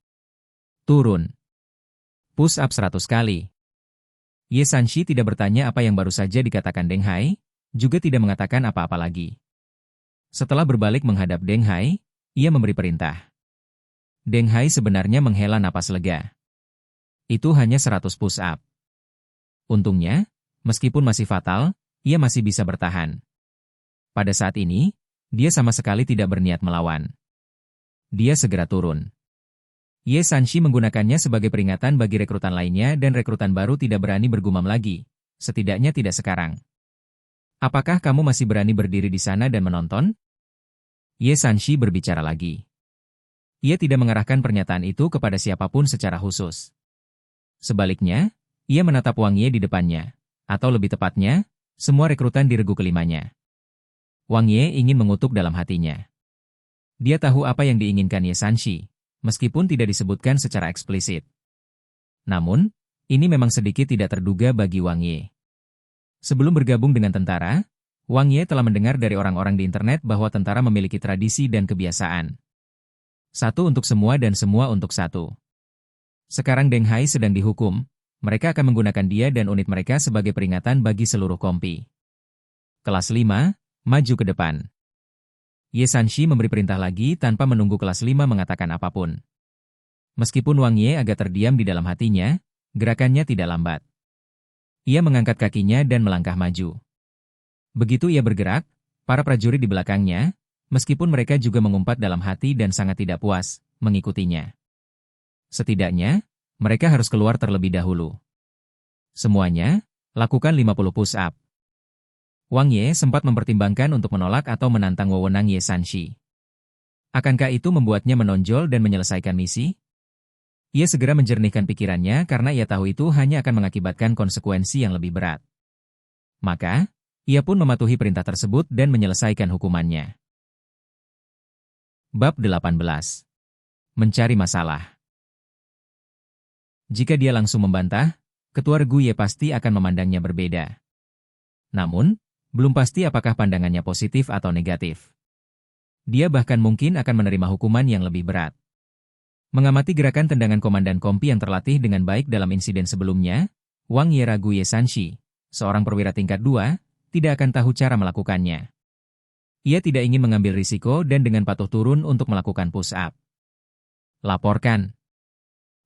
A: Turun. Push up 100 kali. Ye Sanshi tidak bertanya apa yang baru saja dikatakan Deng Hai, juga tidak mengatakan apa-apa lagi. Setelah berbalik menghadap Deng Hai, ia memberi perintah. Deng Hai sebenarnya menghela napas lega. Itu hanya 100 push up. Untungnya, meskipun masih fatal, ia masih bisa bertahan. Pada saat ini, dia sama sekali tidak berniat melawan. Dia segera turun. Ye Sanshi menggunakannya sebagai peringatan bagi rekrutan lainnya dan rekrutan baru tidak berani bergumam lagi, setidaknya tidak sekarang. Apakah kamu masih berani berdiri di sana dan menonton? Ye Sanshi berbicara lagi. Ia tidak mengarahkan pernyataan itu kepada siapapun secara khusus. Sebaliknya, ia menatap Wang Ye di depannya, atau lebih tepatnya, semua rekrutan di regu kelimanya. Wang Ye ingin mengutuk dalam hatinya. Dia tahu apa yang diinginkan Ye Sanshi, meskipun tidak disebutkan secara eksplisit. Namun, ini memang sedikit tidak terduga bagi Wang Ye. Sebelum bergabung dengan tentara, Wang Ye telah mendengar dari orang-orang di internet bahwa tentara memiliki tradisi dan kebiasaan. Satu untuk semua dan semua untuk satu. Sekarang Deng Hai sedang dihukum, mereka akan menggunakan dia dan unit mereka sebagai peringatan bagi seluruh kompi. Kelas 5, maju ke depan. Ye Sanshi memberi perintah lagi tanpa menunggu kelas 5 mengatakan apapun. Meskipun Wang Ye agak terdiam di dalam hatinya, gerakannya tidak lambat. Ia mengangkat kakinya dan melangkah maju. Begitu ia bergerak, para prajurit di belakangnya, meskipun mereka juga mengumpat dalam hati dan sangat tidak puas, mengikutinya. Setidaknya, mereka harus keluar terlebih dahulu. Semuanya, lakukan 50 push-up. Wang Ye sempat mempertimbangkan untuk menolak atau menantang wewenang Ye Sanshi. Akankah itu membuatnya menonjol dan menyelesaikan misi? Ia segera menjernihkan pikirannya karena ia tahu itu hanya akan mengakibatkan konsekuensi yang lebih berat. Maka, ia pun mematuhi perintah tersebut dan menyelesaikan hukumannya. Bab 18. Mencari masalah. Jika dia langsung membantah, Ketua Regu Ye pasti akan memandangnya berbeda. Namun, belum pasti apakah pandangannya positif atau negatif. Dia bahkan mungkin akan menerima hukuman yang lebih berat. Mengamati gerakan tendangan komandan kompi yang terlatih dengan baik dalam insiden sebelumnya, Wang Ye ragu Ye Sanshi, seorang perwira tingkat 2, tidak akan tahu cara melakukannya. Ia tidak ingin mengambil risiko dan dengan patuh turun untuk melakukan push-up. Laporkan.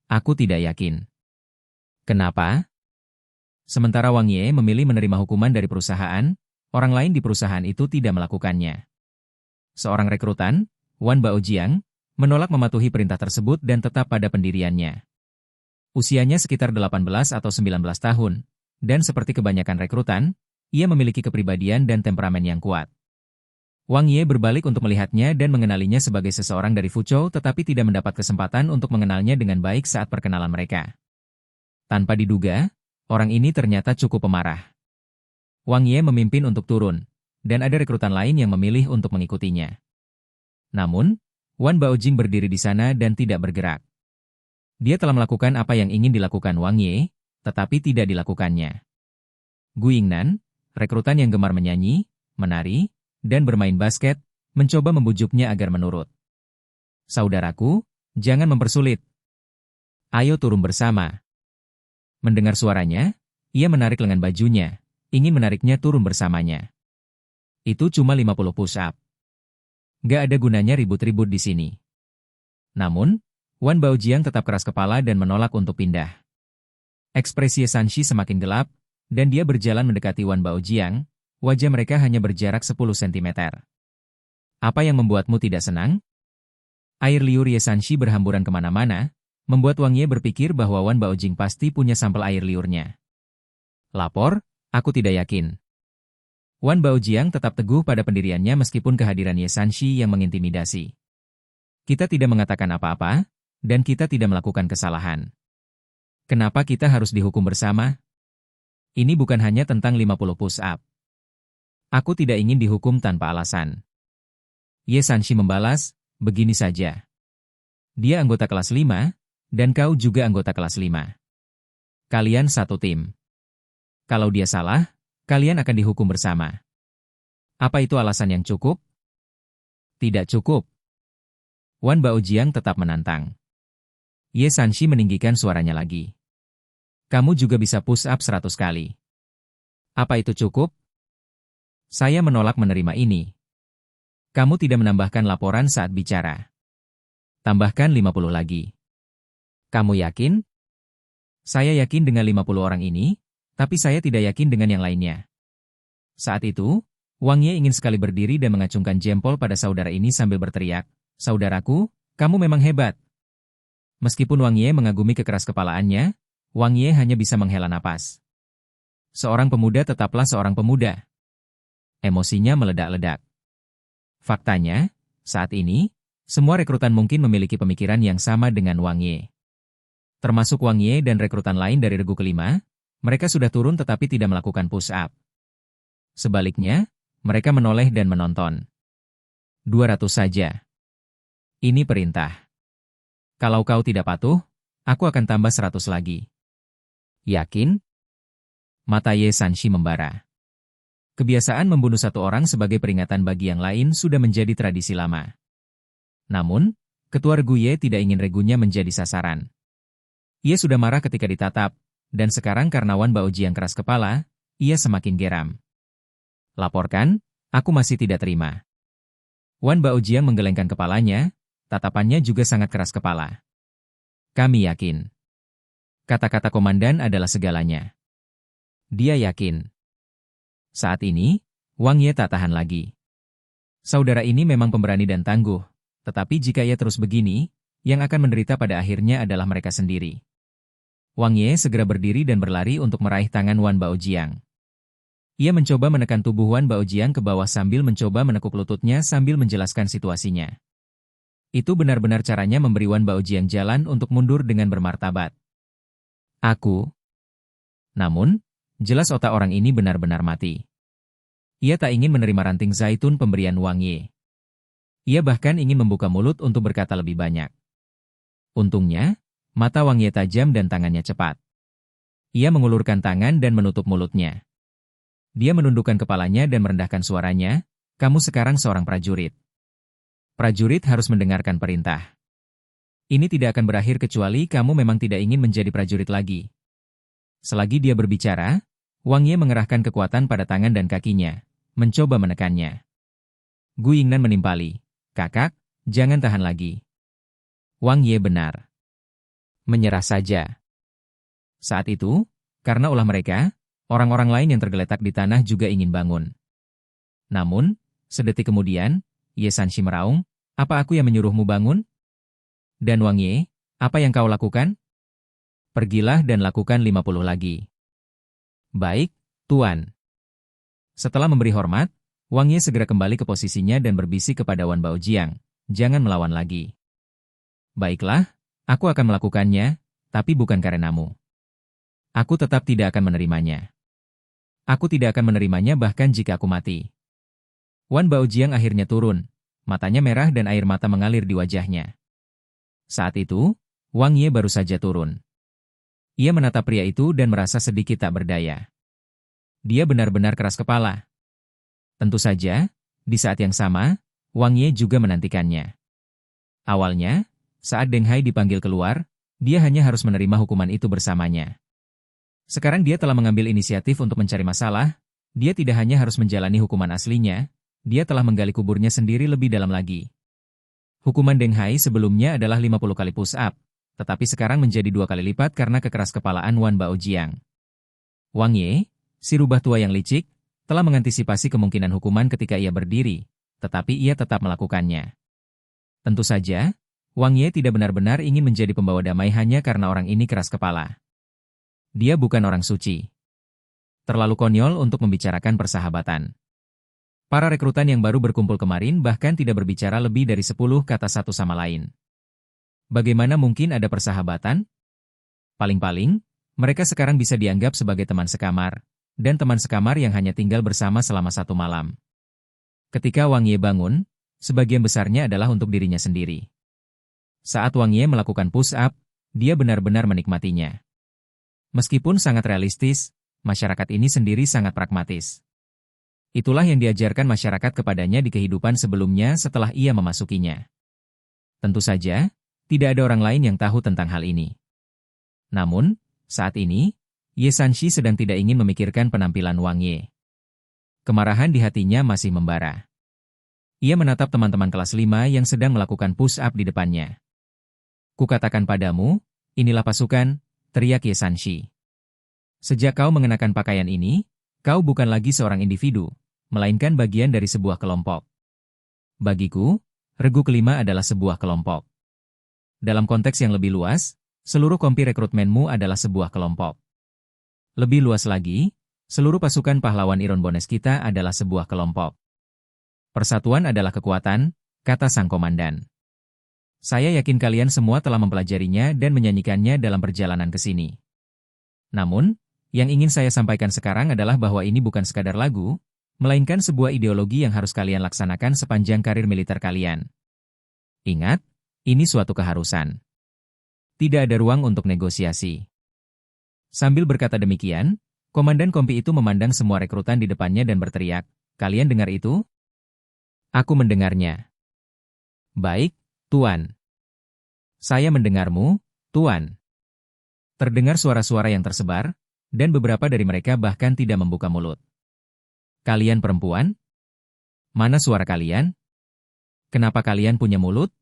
A: Aku tidak yakin. Kenapa? Sementara Wang Ye memilih menerima hukuman dari perusahaan, orang lain di perusahaan itu tidak melakukannya. Seorang rekrutan, Wan Baojiang, menolak mematuhi perintah tersebut dan tetap pada pendiriannya. Usianya sekitar 18 atau 19 tahun, dan seperti kebanyakan rekrutan, ia memiliki kepribadian dan temperamen yang kuat. Wang Ye berbalik untuk melihatnya dan mengenalinya sebagai seseorang dari Fuzhou tetapi tidak mendapat kesempatan untuk mengenalnya dengan baik saat perkenalan mereka. Tanpa diduga, orang ini ternyata cukup pemarah. Wang Ye memimpin untuk turun, dan ada rekrutan lain yang memilih untuk mengikutinya. Namun, Wan Baojing berdiri di sana dan tidak bergerak. Dia telah melakukan apa yang ingin dilakukan Wang Ye, tetapi tidak dilakukannya. Gu Yingnan, rekrutan yang gemar menyanyi, menari, dan bermain basket, mencoba membujuknya agar menurut. Saudaraku, jangan mempersulit. Ayo turun bersama. Mendengar suaranya, ia menarik lengan bajunya, ingin menariknya turun bersamanya. Itu cuma 50 push-up. Gak ada gunanya ribut-ribut di sini. Namun, Wan Baojiang tetap keras kepala dan menolak untuk pindah. Ekspresi Sanshi semakin gelap, dan dia berjalan mendekati Wan Baojiang. Wajah mereka hanya berjarak 10 cm. Apa yang membuatmu tidak senang? Air liur Ye Sanshi berhamburan kemana-mana, membuat Wang Ye berpikir bahwa Wan Baojing pasti punya sampel air liurnya. Lapor, aku tidak yakin. Wan Baojiang tetap teguh pada pendiriannya meskipun kehadiran Ye Sanshi yang mengintimidasi. Kita tidak mengatakan apa-apa, dan kita tidak melakukan kesalahan. Kenapa kita harus dihukum bersama? Ini bukan hanya tentang 50 push-up. Aku tidak ingin dihukum tanpa alasan. Ye Sanshi membalas, begini saja. Dia anggota kelas 5, dan kau juga anggota kelas 5. Kalian satu tim. Kalau dia salah, kalian akan dihukum bersama. Apa itu alasan yang cukup? Tidak cukup. Wan Baojiang tetap menantang. Ye Sanshi meninggikan suaranya lagi. Kamu juga bisa push up 100 kali. Apa itu cukup? Saya menolak menerima ini. Kamu tidak menambahkan laporan saat bicara. Tambahkan 50 lagi. Kamu yakin? Saya yakin dengan 50 orang ini, tapi saya tidak yakin dengan yang lainnya. Saat itu, Wang Ye ingin sekali berdiri dan mengacungkan jempol pada saudara ini sambil berteriak, "Saudaraku, kamu memang hebat." Meskipun Wang Ye mengagumi kekeraskepalaannya, Wang Ye hanya bisa menghela napas. Seorang pemuda tetaplah seorang pemuda. Emosinya meledak-ledak. Faktanya, saat ini, semua rekrutan mungkin memiliki pemikiran yang sama dengan Wang Ye. Termasuk Wang Ye dan rekrutan lain dari regu kelima, mereka sudah turun tetapi tidak melakukan push-up. Sebaliknya, mereka menoleh dan menonton. 200 saja. Ini perintah. Kalau kau tidak patuh, aku akan tambah 100 lagi. Yakin? Mata Ye Sanshi membara. Kebiasaan membunuh satu orang sebagai peringatan bagi yang lain sudah menjadi tradisi lama. Namun, Ketua Regu Ye tidak ingin regunya menjadi sasaran. Ia sudah marah ketika ditatap, dan sekarang karena Wan Baojiang keras kepala, ia semakin geram. Laporkan, aku masih tidak terima. Wan Baojiang menggelengkan kepalanya, tatapannya juga sangat keras kepala. Kami yakin. Kata-kata komandan adalah segalanya. Dia yakin. Saat ini, Wang Ye tak tahan lagi. Saudara ini memang pemberani dan tangguh, tetapi jika ia terus begini, yang akan menderita pada akhirnya adalah mereka sendiri. Wang Ye segera berdiri dan berlari untuk meraih tangan Wan Baojiang. Ia mencoba menekan tubuh Wan Baojiang ke bawah sambil mencoba menekuk lututnya sambil menjelaskan situasinya. Itu benar-benar caranya memberi Wan Baojiang jalan untuk mundur dengan bermartabat. Aku. Namun, jelas otak orang ini benar-benar mati. Ia tak ingin menerima ranting zaitun pemberian Wang Ye. Ia bahkan ingin membuka mulut untuk berkata lebih banyak. Untungnya, mata Wang Ye tajam dan tangannya cepat. Ia mengulurkan tangan dan menutup mulutnya. Dia menundukkan kepalanya dan merendahkan suaranya, "Kamu sekarang seorang prajurit. Prajurit harus mendengarkan perintah. Ini tidak akan berakhir kecuali kamu memang tidak ingin menjadi prajurit lagi." Selagi dia berbicara, Wang Ye mengerahkan kekuatan pada tangan dan kakinya, mencoba menekannya. Gu Yingnan menimpali, "Kakak, jangan tahan lagi." Wang Ye benar. Menyerah saja. Saat itu, karena ulah mereka, orang-orang lain yang tergeletak di tanah juga ingin bangun. Namun, sedetik kemudian, Ye Sanshi meraung, apa aku yang menyuruhmu bangun? Dan Wang Ye, apa yang kau lakukan? Pergilah dan lakukan 50 lagi. Baik, Tuan. Setelah memberi hormat, Wang Ye segera kembali ke posisinya dan berbisik kepada Wan Baojiang, jangan melawan lagi. Baiklah, aku akan melakukannya, tapi bukan karenamu. Aku tetap tidak akan menerimanya. Aku tidak akan menerimanya bahkan jika aku mati. Wan Baojiang akhirnya turun, matanya merah dan air mata mengalir di wajahnya. Saat itu, Wang Ye baru saja turun. Ia menatap pria itu dan merasa sedikit tak berdaya. Dia benar-benar keras kepala. Tentu saja, di saat yang sama, Wang Ye juga menantikannya. Awalnya, saat Deng Hai dipanggil keluar, dia hanya harus menerima hukuman itu bersamanya. Sekarang dia telah mengambil inisiatif untuk mencari masalah, dia tidak hanya harus menjalani hukuman aslinya, dia telah menggali kuburnya sendiri lebih dalam lagi. Hukuman Deng Hai sebelumnya adalah 50 kali push-up, tetapi sekarang menjadi 2 kali lipat karena kekeraskepalaan Wan Baojiang. Wang Ye, si rubah tua yang licik, telah mengantisipasi kemungkinan hukuman ketika ia berdiri, tetapi ia tetap melakukannya. Tentu saja, Wang Ye tidak benar-benar ingin menjadi pembawa damai hanya karena orang ini keras kepala. Dia bukan orang suci. Terlalu konyol untuk membicarakan persahabatan. Para rekrutan yang baru berkumpul kemarin bahkan tidak berbicara lebih dari 10 kata satu sama lain. Bagaimana mungkin ada persahabatan? Paling-paling, mereka sekarang bisa dianggap sebagai teman sekamar, dan teman sekamar yang hanya tinggal bersama selama 1 malam. Ketika Wang Ye bangun, sebagian besarnya adalah untuk dirinya sendiri. Saat Wang Ye melakukan push-up, dia benar-benar menikmatinya. Meskipun sangat realistis, masyarakat ini sendiri sangat pragmatis. Itulah yang diajarkan masyarakat kepadanya di kehidupan sebelumnya setelah ia memasukinya. Tentu saja, tidak ada orang lain yang tahu tentang hal ini. Namun, saat ini, Ye Sanshi sedang tidak ingin memikirkan penampilan Wang Ye. Kemarahan di hatinya masih membara. Ia menatap teman-teman kelas 5 yang sedang melakukan push-up di depannya. Kukatakan padamu, inilah pasukan, teriak Ye Sanshi. Sejak kau mengenakan pakaian ini, kau bukan lagi seorang individu, melainkan bagian dari sebuah kelompok. Bagiku, regu kelima adalah sebuah kelompok. Dalam konteks yang lebih luas, seluruh kompi rekrutmenmu adalah sebuah kelompok. Lebih luas lagi, seluruh pasukan pahlawan Iron Bones kita adalah sebuah kelompok. Persatuan adalah kekuatan, kata sang komandan. Saya yakin kalian semua telah mempelajarinya dan menyanyikannya dalam perjalanan ke sini. Namun, yang ingin saya sampaikan sekarang adalah bahwa ini bukan sekadar lagu, melainkan sebuah ideologi yang harus kalian laksanakan sepanjang karir militer kalian. Ingat, ini suatu keharusan. Tidak ada ruang untuk negosiasi. Sambil berkata demikian, komandan kompi itu memandang semua rekrutan di depannya dan berteriak, "Kalian dengar itu?" "Aku mendengarnya." "Baik, Tuan." "Saya mendengarmu, Tuan." Terdengar suara-suara yang tersebar, dan beberapa dari mereka bahkan tidak membuka mulut. "Kalian perempuan? Mana suara kalian? Kenapa kalian punya mulut?"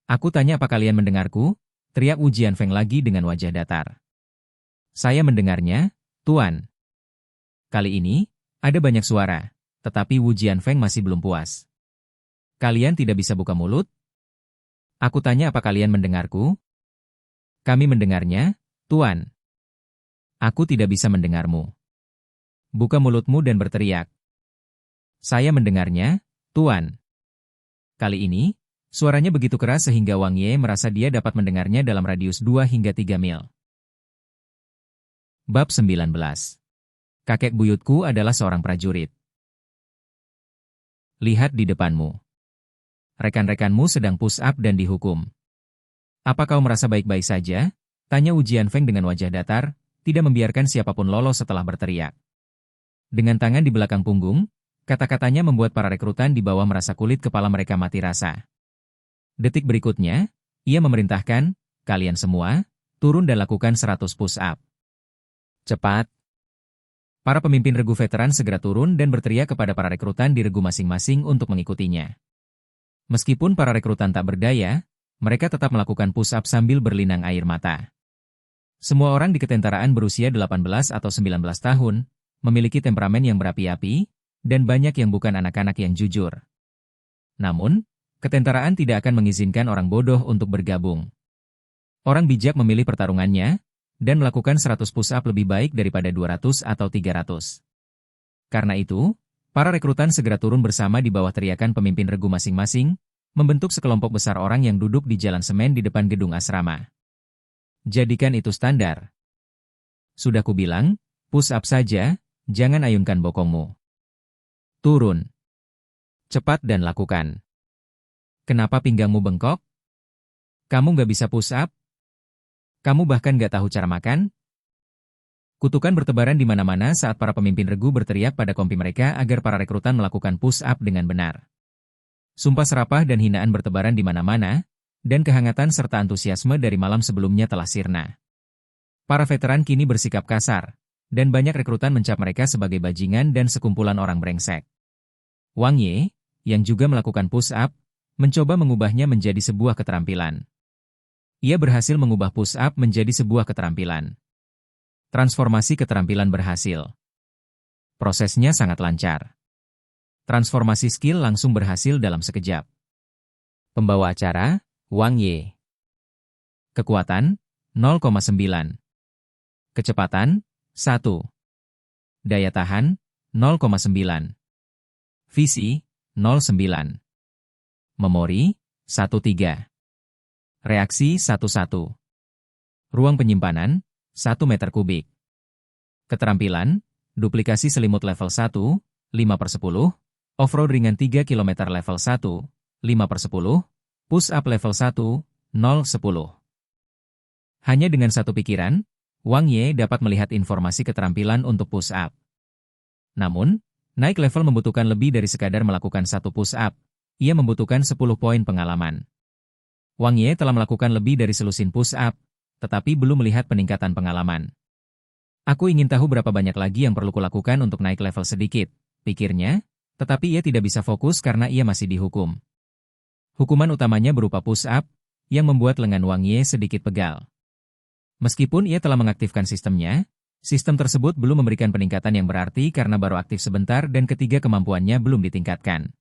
A: "Aku tanya apa kalian mendengarku?" teriak Wu Jianfeng lagi dengan wajah datar. "Saya mendengarnya, Tuan." Kali ini, ada banyak suara, tetapi Wu Jianfeng masih belum puas. "Kalian tidak bisa buka mulut?" "Aku tanya apa kalian mendengarku?" "Kami mendengarnya, Tuan." "Aku tidak bisa mendengarmu. Buka mulutmu dan berteriak." "Saya mendengarnya, Tuan." Kali ini, suaranya begitu keras sehingga Wang Ye merasa dia dapat mendengarnya dalam radius 2 hingga 3 mil. Bab 19. Kakek buyutku adalah seorang prajurit. Lihat di depanmu. Rekan-rekanmu sedang push-up dan dihukum. "Apa kau merasa baik-baik saja?" tanya Wu Jianfeng dengan wajah datar, tidak membiarkan siapapun lolos setelah berteriak. Dengan tangan di belakang punggung, kata-katanya membuat para rekrutan di bawah merasa kulit kepala mereka mati rasa. Detik berikutnya, ia memerintahkan, "Kalian semua, turun dan lakukan 100 push-up. Cepat." Para pemimpin regu veteran segera turun dan berteriak kepada para rekrutan di regu masing-masing untuk mengikutinya. Meskipun para rekrutan tak berdaya, mereka tetap melakukan push-up sambil berlinang air mata. Semua orang di ketentaraan berusia 18 atau 19 tahun, memiliki temperamen yang berapi-api, dan banyak yang bukan anak-anak yang jujur. Namun, ketentaraan tidak akan mengizinkan orang bodoh untuk bergabung. Orang bijak memilih pertarungannya, dan melakukan 100 push-up lebih baik daripada 200 atau 300. Karena itu, para rekrutan segera turun bersama di bawah teriakan pemimpin regu masing-masing, membentuk sekelompok besar orang yang duduk di jalan semen di depan gedung asrama. Jadikan itu standar. Sudah kubilang, push-up saja, jangan ayunkan bokongmu. Turun. Cepat dan lakukan. Kenapa pinggangmu bengkok? Kamu nggak bisa push-up? Kamu bahkan nggak tahu cara makan? Kutukan bertebaran di mana-mana saat para pemimpin regu berteriak pada kompi mereka agar para rekrutan melakukan push-up dengan benar. Sumpah serapah dan hinaan bertebaran di mana-mana, dan kehangatan serta antusiasme dari malam sebelumnya telah sirna. Para veteran kini bersikap kasar, dan banyak rekrutan mencap mereka sebagai bajingan dan sekumpulan orang brengsek. Wang Ye, yang juga melakukan push-up, mencoba mengubahnya menjadi sebuah keterampilan. Ia berhasil mengubah push-up menjadi sebuah keterampilan. Transformasi keterampilan berhasil. Prosesnya sangat lancar. Transformasi skill langsung berhasil dalam sekejap. Pembawa acara, Wang Ye. Kekuatan, 0,9. Kecepatan, 1. Daya tahan, 0,9. Visi, 0,9. Memori, 1,3. Reaksi 1,1. Ruang penyimpanan, 1 meter kubik. Keterampilan, duplikasi selimut level 1, 5/10, off-road ringan 3 km level 1, 5/10, push-up level 1, 0/10. Hanya dengan satu pikiran, Wang Ye dapat melihat informasi keterampilan untuk push-up. Namun, naik level membutuhkan lebih dari sekadar melakukan satu push-up. Ia membutuhkan 10 poin pengalaman. Wang Ye telah melakukan lebih dari selusin push-up, tetapi belum melihat peningkatan pengalaman. Aku ingin tahu berapa banyak lagi yang perlu kulakukan untuk naik level sedikit, pikirnya, tetapi ia tidak bisa fokus karena ia masih dihukum. Hukuman utamanya berupa push-up, yang membuat lengan Wang Ye sedikit pegal. Meskipun ia telah mengaktifkan sistemnya, sistem tersebut belum memberikan peningkatan yang berarti karena baru aktif sebentar dan ketiga kemampuannya belum ditingkatkan.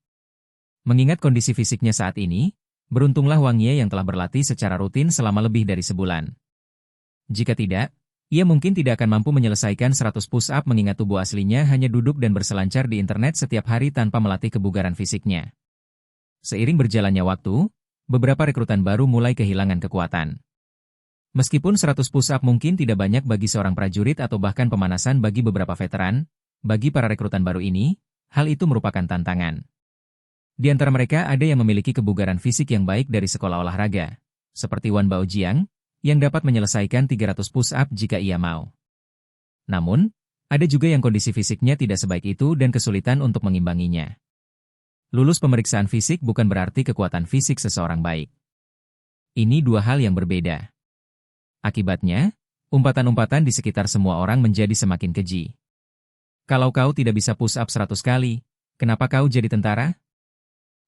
A: Mengingat kondisi fisiknya saat ini, beruntunglah Wang Ye yang telah berlatih secara rutin selama lebih dari sebulan. Jika tidak, ia mungkin tidak akan mampu menyelesaikan 100 push-up mengingat tubuh aslinya hanya duduk dan berselancar di internet setiap hari tanpa melatih kebugaran fisiknya. Seiring berjalannya waktu, beberapa rekrutan baru mulai kehilangan kekuatan. Meskipun 100 push-up mungkin tidak banyak bagi seorang prajurit atau bahkan pemanasan bagi beberapa veteran, bagi para rekrutan baru ini, hal itu merupakan tantangan. Di antara mereka ada yang memiliki kebugaran fisik yang baik dari sekolah olahraga, seperti Wan Baojiang, yang dapat menyelesaikan 300 push-up jika ia mau. Namun, ada juga yang kondisi fisiknya tidak sebaik itu dan kesulitan untuk mengimbanginya. Lulus pemeriksaan fisik bukan berarti kekuatan fisik seseorang baik. Ini dua hal yang berbeda. Akibatnya, umpatan-umpatan di sekitar semua orang menjadi semakin keji. Kalau kau tidak bisa push-up 100 kali, kenapa kau jadi tentara?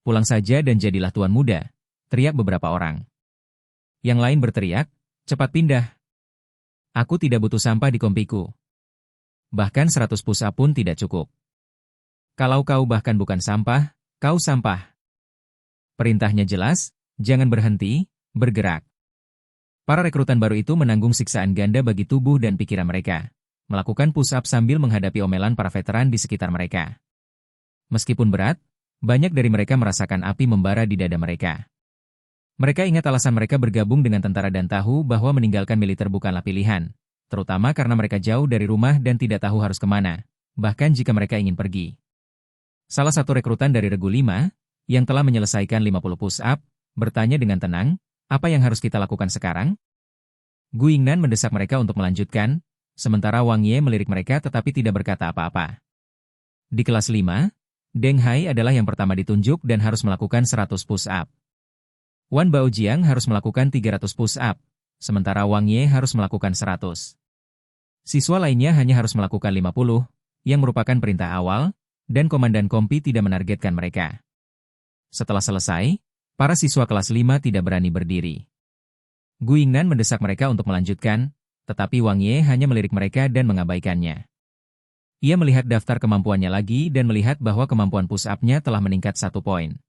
A: Pulang saja dan jadilah tuan muda, teriak beberapa orang. Yang lain berteriak, cepat pindah. Aku tidak butuh sampah di kompiku. Bahkan 100 push-up pun tidak cukup. Kalau kau bahkan bukan sampah, kau sampah. Perintahnya jelas, jangan berhenti, bergerak. Para rekrutan baru itu menanggung siksaan ganda bagi tubuh dan pikiran mereka, melakukan push-up sambil menghadapi omelan para veteran di sekitar mereka. Meskipun berat, banyak dari mereka merasakan api membara di dada mereka. Mereka ingat alasan mereka bergabung dengan tentara dan tahu bahwa meninggalkan militer bukanlah pilihan, terutama karena mereka jauh dari rumah dan tidak tahu harus kemana, bahkan jika mereka ingin pergi. Salah satu rekrutan dari Regu 5, yang telah menyelesaikan 50 push-up, bertanya dengan tenang, apa yang harus kita lakukan sekarang? Gu Yingnan mendesak mereka untuk melanjutkan, sementara Wang Ye melirik mereka tetapi tidak berkata apa-apa. Di kelas 5, Deng Hai adalah yang pertama ditunjuk dan harus melakukan 100 push-up. Wan Baojiang harus melakukan 300 push-up, sementara Wang Ye harus melakukan 100. Siswa lainnya hanya harus melakukan 50, yang merupakan perintah awal, dan komandan kompi tidak menargetkan mereka. Setelah selesai, para siswa kelas 5 tidak berani berdiri. Gu Yingnan mendesak mereka untuk melanjutkan, tetapi Wang Ye hanya melirik mereka dan mengabaikannya. Ia melihat daftar kemampuannya lagi dan melihat bahwa kemampuan push-up-nya telah meningkat 1 poin.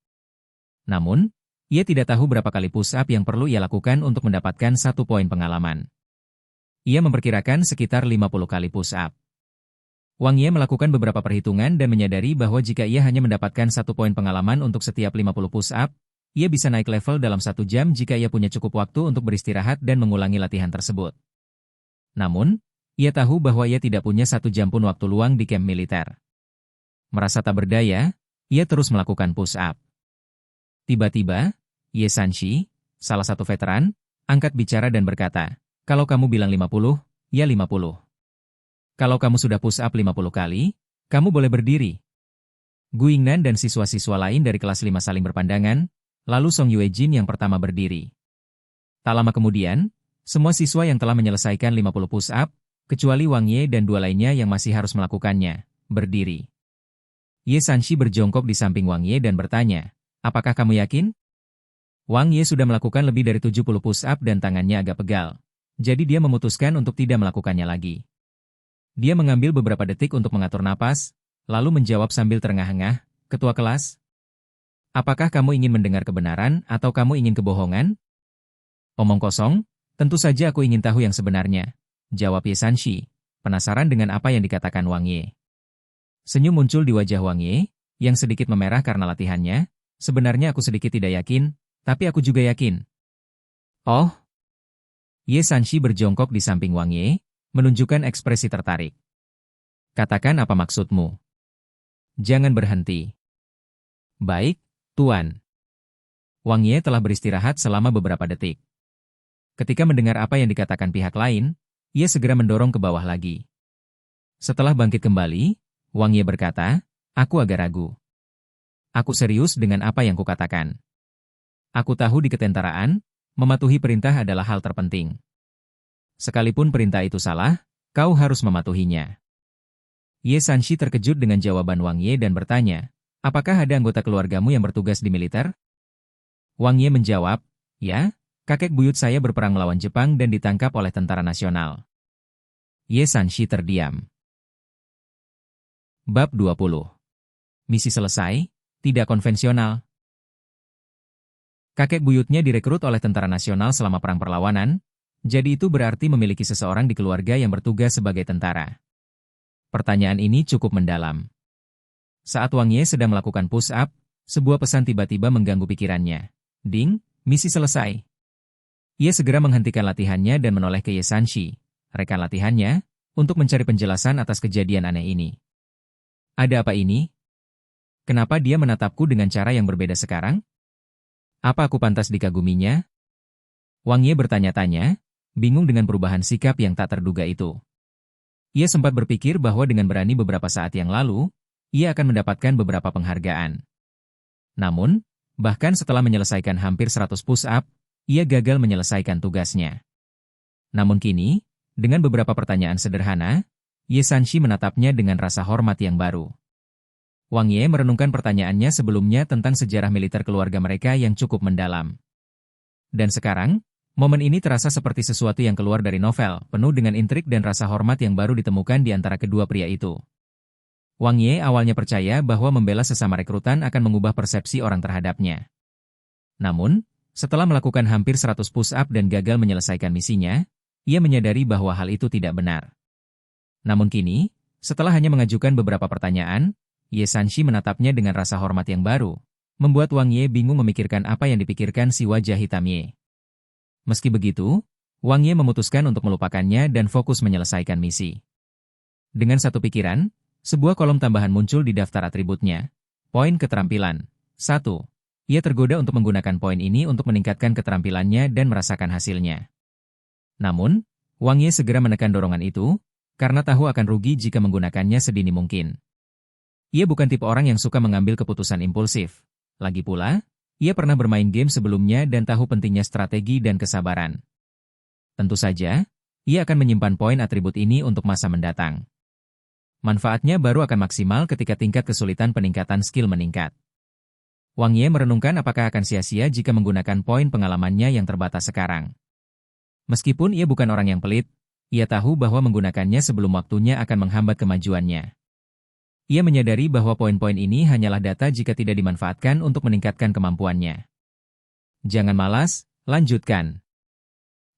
A: Namun, ia tidak tahu berapa kali push-up yang perlu ia lakukan untuk mendapatkan 1 poin pengalaman. Ia memperkirakan sekitar 50 kali push-up. Wang Ye melakukan beberapa perhitungan dan menyadari bahwa jika ia hanya mendapatkan 1 poin pengalaman untuk setiap 50 push-up, ia bisa naik level dalam 1 jam jika ia punya cukup waktu untuk beristirahat dan mengulangi latihan tersebut. Namun, ia tahu bahwa ia tidak punya 1 jam pun waktu luang di kamp militer. Merasa tak berdaya, ia terus melakukan push-up. Tiba-tiba, Ye Sanshi, salah satu veteran, angkat bicara dan berkata, "Kalau kamu bilang 50, ya 50. Kalau kamu sudah push-up 50 kali, kamu boleh berdiri." Gu Yingnan dan siswa-siswa lain dari kelas 5 saling berpandangan, lalu Song Yuejin yang pertama berdiri. Tak lama kemudian, semua siswa yang telah menyelesaikan 50 push-up, kecuali Wang Ye dan 2 lainnya yang masih harus melakukannya, berdiri. Ye Sanshi berjongkok di samping Wang Ye dan bertanya, "Apakah kamu yakin?" Wang Ye sudah melakukan lebih dari 70 push-up dan tangannya agak pegal. Jadi dia memutuskan untuk tidak melakukannya lagi. Dia mengambil beberapa detik untuk mengatur napas, lalu menjawab sambil terengah-engah, "Ketua kelas, apakah kamu ingin mendengar kebenaran atau kamu ingin kebohongan?" "Omong kosong, tentu saja aku ingin tahu yang sebenarnya," jawab Ye Sanshi, penasaran dengan apa yang dikatakan Wang Ye. Senyum muncul di wajah Wang Ye, yang sedikit memerah karena latihannya. "Sebenarnya aku sedikit tidak yakin, tapi aku juga yakin." "Oh?" Ye Sanshi berjongkok di samping Wang Ye, menunjukkan ekspresi tertarik. "Katakan apa maksudmu. Jangan berhenti." "Baik, Tuan." Wang Ye telah beristirahat selama beberapa detik. Ketika mendengar apa yang dikatakan pihak lain, ia segera mendorong ke bawah lagi. Setelah bangkit kembali, Wang Ye berkata, "Aku agak ragu. Aku serius dengan apa yang kukatakan. Aku tahu di ketentaraan, mematuhi perintah adalah hal terpenting. Sekalipun perintah itu salah, kau harus mematuhinya." Ye Sanshi terkejut dengan jawaban Wang Ye dan bertanya, "Apakah ada anggota keluargamu yang bertugas di militer?" Wang Ye menjawab, "Ya, kakek buyut saya berperang melawan Jepang dan ditangkap oleh tentara nasional." Ye Sanshi terdiam. Bab 20. Misi selesai, tidak konvensional. Kakek buyutnya direkrut oleh tentara nasional selama perang perlawanan, jadi itu berarti memiliki seseorang di keluarga yang bertugas sebagai tentara. Pertanyaan ini cukup mendalam. Saat Wang Ye sedang melakukan push-up, sebuah pesan tiba-tiba mengganggu pikirannya. "Ding, misi selesai." Ia segera menghentikan latihannya dan menoleh ke Ye Sanshi, rekan latihannya, untuk mencari penjelasan atas kejadian aneh ini. "Ada apa ini? Kenapa dia menatapku dengan cara yang berbeda sekarang? Apa aku pantas dikaguminya?" Wang Ye bertanya-tanya, bingung dengan perubahan sikap yang tak terduga itu. Ia sempat berpikir bahwa dengan berani beberapa saat yang lalu, ia akan mendapatkan beberapa penghargaan. Namun, bahkan setelah menyelesaikan hampir 100 push-up, ia gagal menyelesaikan tugasnya. Namun kini, dengan beberapa pertanyaan sederhana, Ye Sanshi menatapnya dengan rasa hormat yang baru. Wang Ye merenungkan pertanyaannya sebelumnya tentang sejarah militer keluarga mereka yang cukup mendalam. Dan sekarang, momen ini terasa seperti sesuatu yang keluar dari novel, penuh dengan intrik dan rasa hormat yang baru ditemukan di antara kedua pria itu. Wang Ye awalnya percaya bahwa membela sesama rekrutan akan mengubah persepsi orang terhadapnya. Namun, setelah melakukan hampir 100 push-up dan gagal menyelesaikan misinya, ia menyadari bahwa hal itu tidak benar. Namun kini, setelah hanya mengajukan beberapa pertanyaan, Ye Sanshi menatapnya dengan rasa hormat yang baru, membuat Wang Ye bingung memikirkan apa yang dipikirkan si wajah hitam Ye. Meski begitu, Wang Ye memutuskan untuk melupakannya dan fokus menyelesaikan misi. Dengan satu pikiran, sebuah kolom tambahan muncul di daftar atributnya. Poin keterampilan. 1. Ia tergoda untuk menggunakan poin ini untuk meningkatkan keterampilannya dan merasakan hasilnya. Namun, Wang Ye segera menekan dorongan itu, karena tahu akan rugi jika menggunakannya sedini mungkin. Ia bukan tipe orang yang suka mengambil keputusan impulsif. Lagi pula, ia pernah bermain game sebelumnya dan tahu pentingnya strategi dan kesabaran. Tentu saja, ia akan menyimpan poin atribut ini untuk masa mendatang. Manfaatnya baru akan maksimal ketika tingkat kesulitan peningkatan skill meningkat. Wang Ye merenungkan apakah akan sia-sia jika menggunakan poin pengalamannya yang terbatas sekarang. Meskipun ia bukan orang yang pelit, ia tahu bahwa menggunakannya sebelum waktunya akan menghambat kemajuannya. Ia menyadari bahwa poin-poin ini hanyalah data jika tidak dimanfaatkan untuk meningkatkan kemampuannya. Jangan malas, lanjutkan.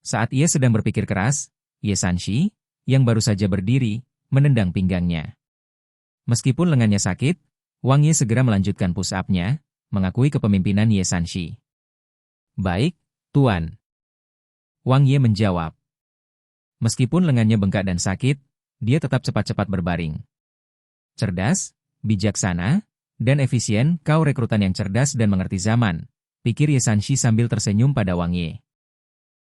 A: Saat ia sedang berpikir keras, Ye Sanshi, yang baru saja berdiri, menendang pinggangnya. Meskipun lengannya sakit, Wang Ye segera melanjutkan push-up-nya, mengakui kepemimpinan Ye Sanshi. Baik, Tuan. Wang Ye menjawab. Meskipun lengannya bengkak dan sakit, dia tetap cepat-cepat berbaring. Cerdas, bijaksana, dan efisien, kau rekrutan yang cerdas dan mengerti zaman, pikir Ye Sanshi sambil tersenyum pada Wang Ye.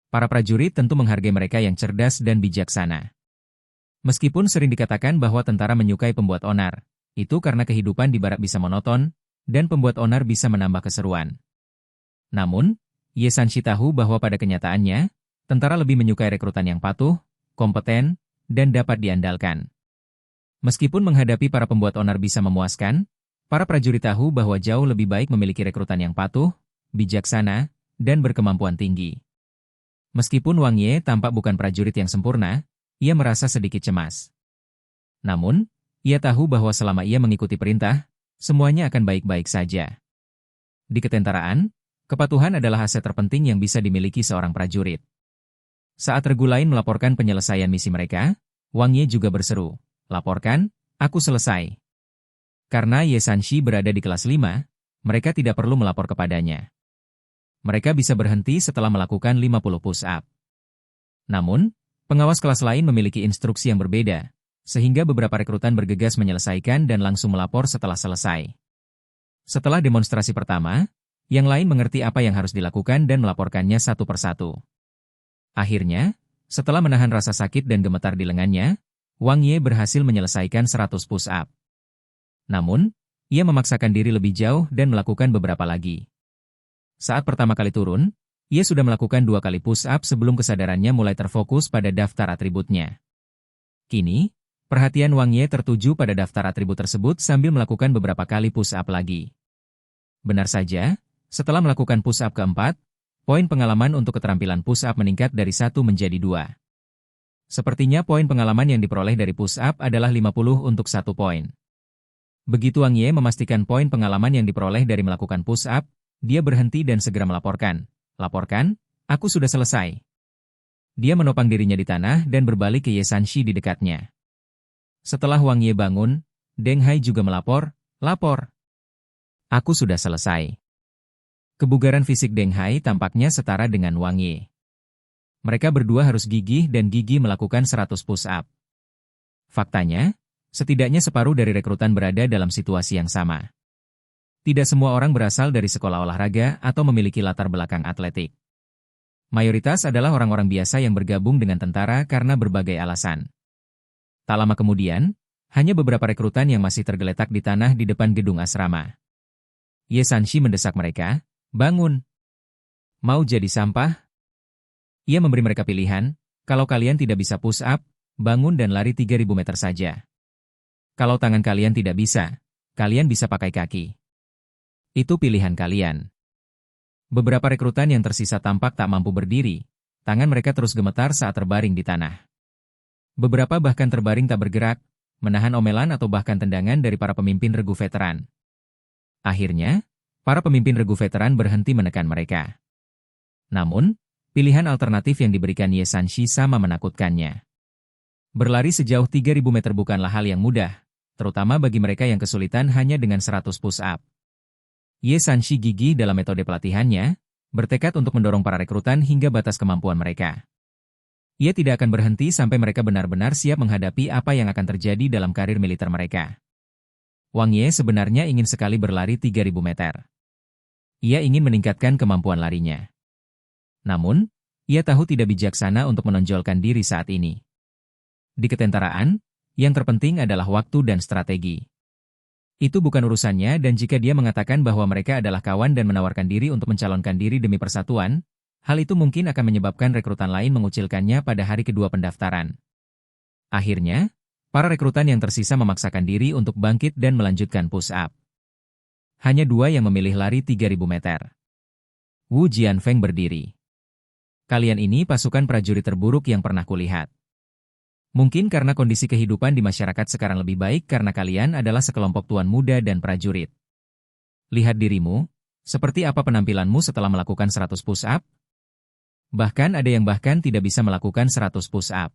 A: Para prajurit tentu menghargai mereka yang cerdas dan bijaksana. Meskipun sering dikatakan bahwa tentara menyukai pembuat onar, itu karena kehidupan di barak bisa monoton, dan pembuat onar bisa menambah keseruan. Namun, Ye Sanshi tahu bahwa pada kenyataannya, tentara lebih menyukai rekrutan yang patuh, kompeten, dan dapat diandalkan. Meskipun menghadapi para pembuat onar bisa memuaskan, para prajurit tahu bahwa jauh lebih baik memiliki rekrutan yang patuh, bijaksana, dan berkemampuan tinggi. Meskipun Wang Ye tampak bukan prajurit yang sempurna, ia merasa sedikit cemas. Namun, ia tahu bahwa selama ia mengikuti perintah, semuanya akan baik-baik saja. Di ketentaraan, kepatuhan adalah aset terpenting yang bisa dimiliki seorang prajurit. Saat regu lain melaporkan penyelesaian misi mereka, Wang Ye juga berseru, "Laporkan, aku selesai." Karena Ye Sanshi berada di kelas 5, mereka tidak perlu melapor kepadanya. Mereka bisa berhenti setelah melakukan 50 push-up. Namun, pengawas kelas lain memiliki instruksi yang berbeda, sehingga beberapa rekrutan bergegas menyelesaikan dan langsung melapor setelah selesai. Setelah demonstrasi pertama, yang lain mengerti apa yang harus dilakukan dan melaporkannya satu persatu. Akhirnya, setelah menahan rasa sakit dan gemetar di lengannya, Wang Ye berhasil menyelesaikan 100 push-up. Namun, ia memaksakan diri lebih jauh dan melakukan beberapa lagi. Saat pertama kali turun, ia sudah melakukan 2 kali push-up sebelum kesadarannya mulai terfokus pada daftar atributnya. Kini, perhatian Wang Ye tertuju pada daftar atribut tersebut sambil melakukan beberapa kali push-up lagi. Benar saja, setelah melakukan push-up keempat, poin pengalaman untuk keterampilan push-up meningkat dari 1 menjadi 2. Sepertinya poin pengalaman yang diperoleh dari push-up adalah 50 untuk 1 poin. Begitu Wang Ye memastikan poin pengalaman yang diperoleh dari melakukan push-up, dia berhenti dan segera melaporkan. "Laporkan, aku sudah selesai." Dia menopang dirinya di tanah dan berbalik ke Ye Sanshi di dekatnya. Setelah Wang Ye bangun, Deng Hai juga melapor, "Lapor. Aku sudah selesai." Kebugaran fisik Deng Hai tampaknya setara dengan Wang Ye. Mereka berdua harus gigih dan gigih melakukan 100 push-up. Faktanya, setidaknya separuh dari rekrutan berada dalam situasi yang sama. Tidak semua orang berasal dari sekolah olahraga atau memiliki latar belakang atletik. Mayoritas adalah orang-orang biasa yang bergabung dengan tentara karena berbagai alasan. Tak lama kemudian, hanya beberapa rekrutan yang masih tergeletak di tanah di depan gedung asrama. Ye Sanshi mendesak mereka, "Bangun. Mau jadi sampah?" Ia memberi mereka pilihan, kalau kalian tidak bisa push-up, bangun dan lari 3.000 meter saja. Kalau tangan kalian tidak bisa, kalian bisa pakai kaki. Itu pilihan kalian. Beberapa rekrutan yang tersisa tampak tak mampu berdiri, tangan mereka terus gemetar saat terbaring di tanah. Beberapa bahkan terbaring tak bergerak, menahan omelan atau bahkan tendangan dari para pemimpin regu veteran. Akhirnya, para pemimpin regu veteran berhenti menekan mereka. Namun, pilihan alternatif yang diberikan Ye Sanshi sama menakutkannya. Berlari sejauh 3.000 meter bukanlah hal yang mudah, terutama bagi mereka yang kesulitan hanya dengan 100 push-up. Ye Sanshi gigih dalam metode pelatihannya, bertekad untuk mendorong para rekrutan hingga batas kemampuan mereka. Ia tidak akan berhenti sampai mereka benar-benar siap menghadapi apa yang akan terjadi dalam karir militer mereka. Wang Ye sebenarnya ingin sekali berlari 3.000 meter. Ia ingin meningkatkan kemampuan larinya. Namun, ia tahu tidak bijaksana untuk menonjolkan diri saat ini. Di ketentaraan, yang terpenting adalah waktu dan strategi. Itu bukan urusannya dan jika dia mengatakan bahwa mereka adalah kawan dan menawarkan diri untuk mencalonkan diri demi persatuan, hal itu mungkin akan menyebabkan rekrutan lain mengucilkannya pada hari kedua pendaftaran. Akhirnya, para rekrutan yang tersisa memaksakan diri untuk bangkit dan melanjutkan push-up. Hanya 2 yang memilih lari 3.000 meter. Wu Jianfeng berdiri. "Kalian ini pasukan prajurit terburuk yang pernah kulihat. Mungkin karena kondisi kehidupan di masyarakat sekarang lebih baik karena kalian adalah sekelompok tuan muda dan prajurit. Lihat dirimu, seperti apa penampilanmu setelah melakukan 100 push-up? Bahkan ada yang bahkan tidak bisa melakukan 100 push-up.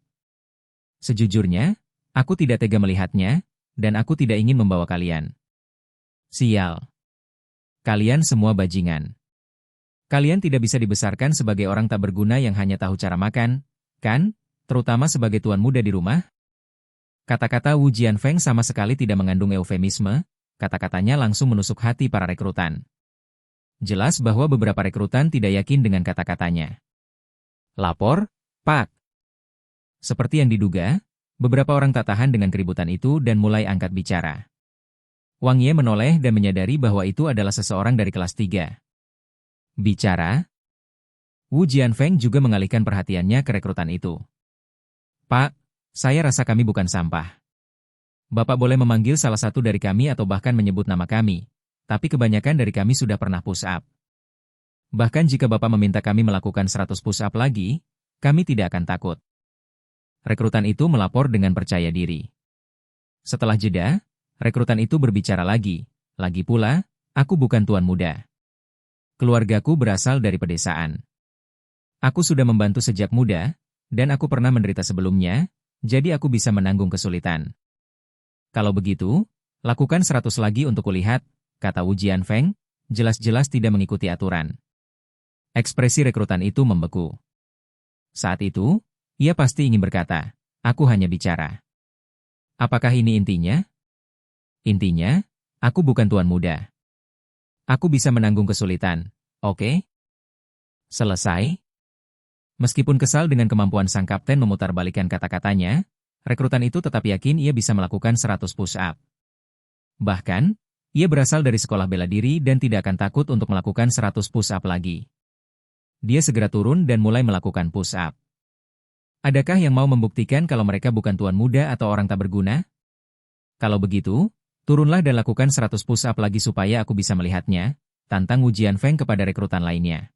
A: Sejujurnya, aku tidak tega melihatnya, dan aku tidak ingin membawa kalian. Sial. Kalian semua bajingan. Kalian tidak bisa dibesarkan sebagai orang tak berguna yang hanya tahu cara makan, kan? Terutama sebagai tuan muda di rumah? Kata-kata Wu Jianfeng sama sekali tidak mengandung eufemisme, kata-katanya langsung menusuk hati para rekrutan. Jelas bahwa beberapa rekrutan tidak yakin dengan kata-katanya. Lapor, Pak. Seperti yang diduga, beberapa orang tak tahan dengan keributan itu dan mulai angkat bicara. Wang Ye menoleh dan menyadari bahwa itu adalah seseorang dari kelas 3. Bicara? Wu Jianfeng juga mengalihkan perhatiannya ke rekrutan itu. Pak, saya rasa kami bukan sampah. Bapak boleh memanggil salah satu dari kami atau bahkan menyebut nama kami, tapi kebanyakan dari kami sudah pernah push-up. Bahkan jika Bapak meminta kami melakukan 100 push-up lagi, kami tidak akan takut. Rekrutan itu melapor dengan percaya diri. Setelah jeda, rekrutan itu berbicara lagi pula, aku bukan tuan muda. Keluargaku berasal dari pedesaan. Aku sudah membantu sejak muda, dan aku pernah menderita sebelumnya, jadi aku bisa menanggung kesulitan. Kalau begitu, lakukan 100 lagi untuk kulihat, kata Wu Jianfeng, jelas-jelas tidak mengikuti aturan. Ekspresi rekrutan itu membeku. Saat itu, ia pasti ingin berkata, aku hanya bicara. Apakah ini intinya? Intinya, aku bukan tuan muda. Aku bisa menanggung kesulitan, oke? Selesai? Meskipun kesal dengan kemampuan sang kapten memutarbalikkan kata-katanya, rekrutan itu tetap yakin ia bisa melakukan 100 push-up. Bahkan, ia berasal dari sekolah bela diri dan tidak akan takut untuk melakukan 100 push-up lagi. Dia segera turun dan mulai melakukan push-up. Adakah yang mau membuktikan kalau mereka bukan tuan muda atau orang tak berguna? Kalau begitu, turunlah dan lakukan 100 push-up lagi supaya aku bisa melihatnya, tantang Wu Jianfeng kepada rekrutan lainnya.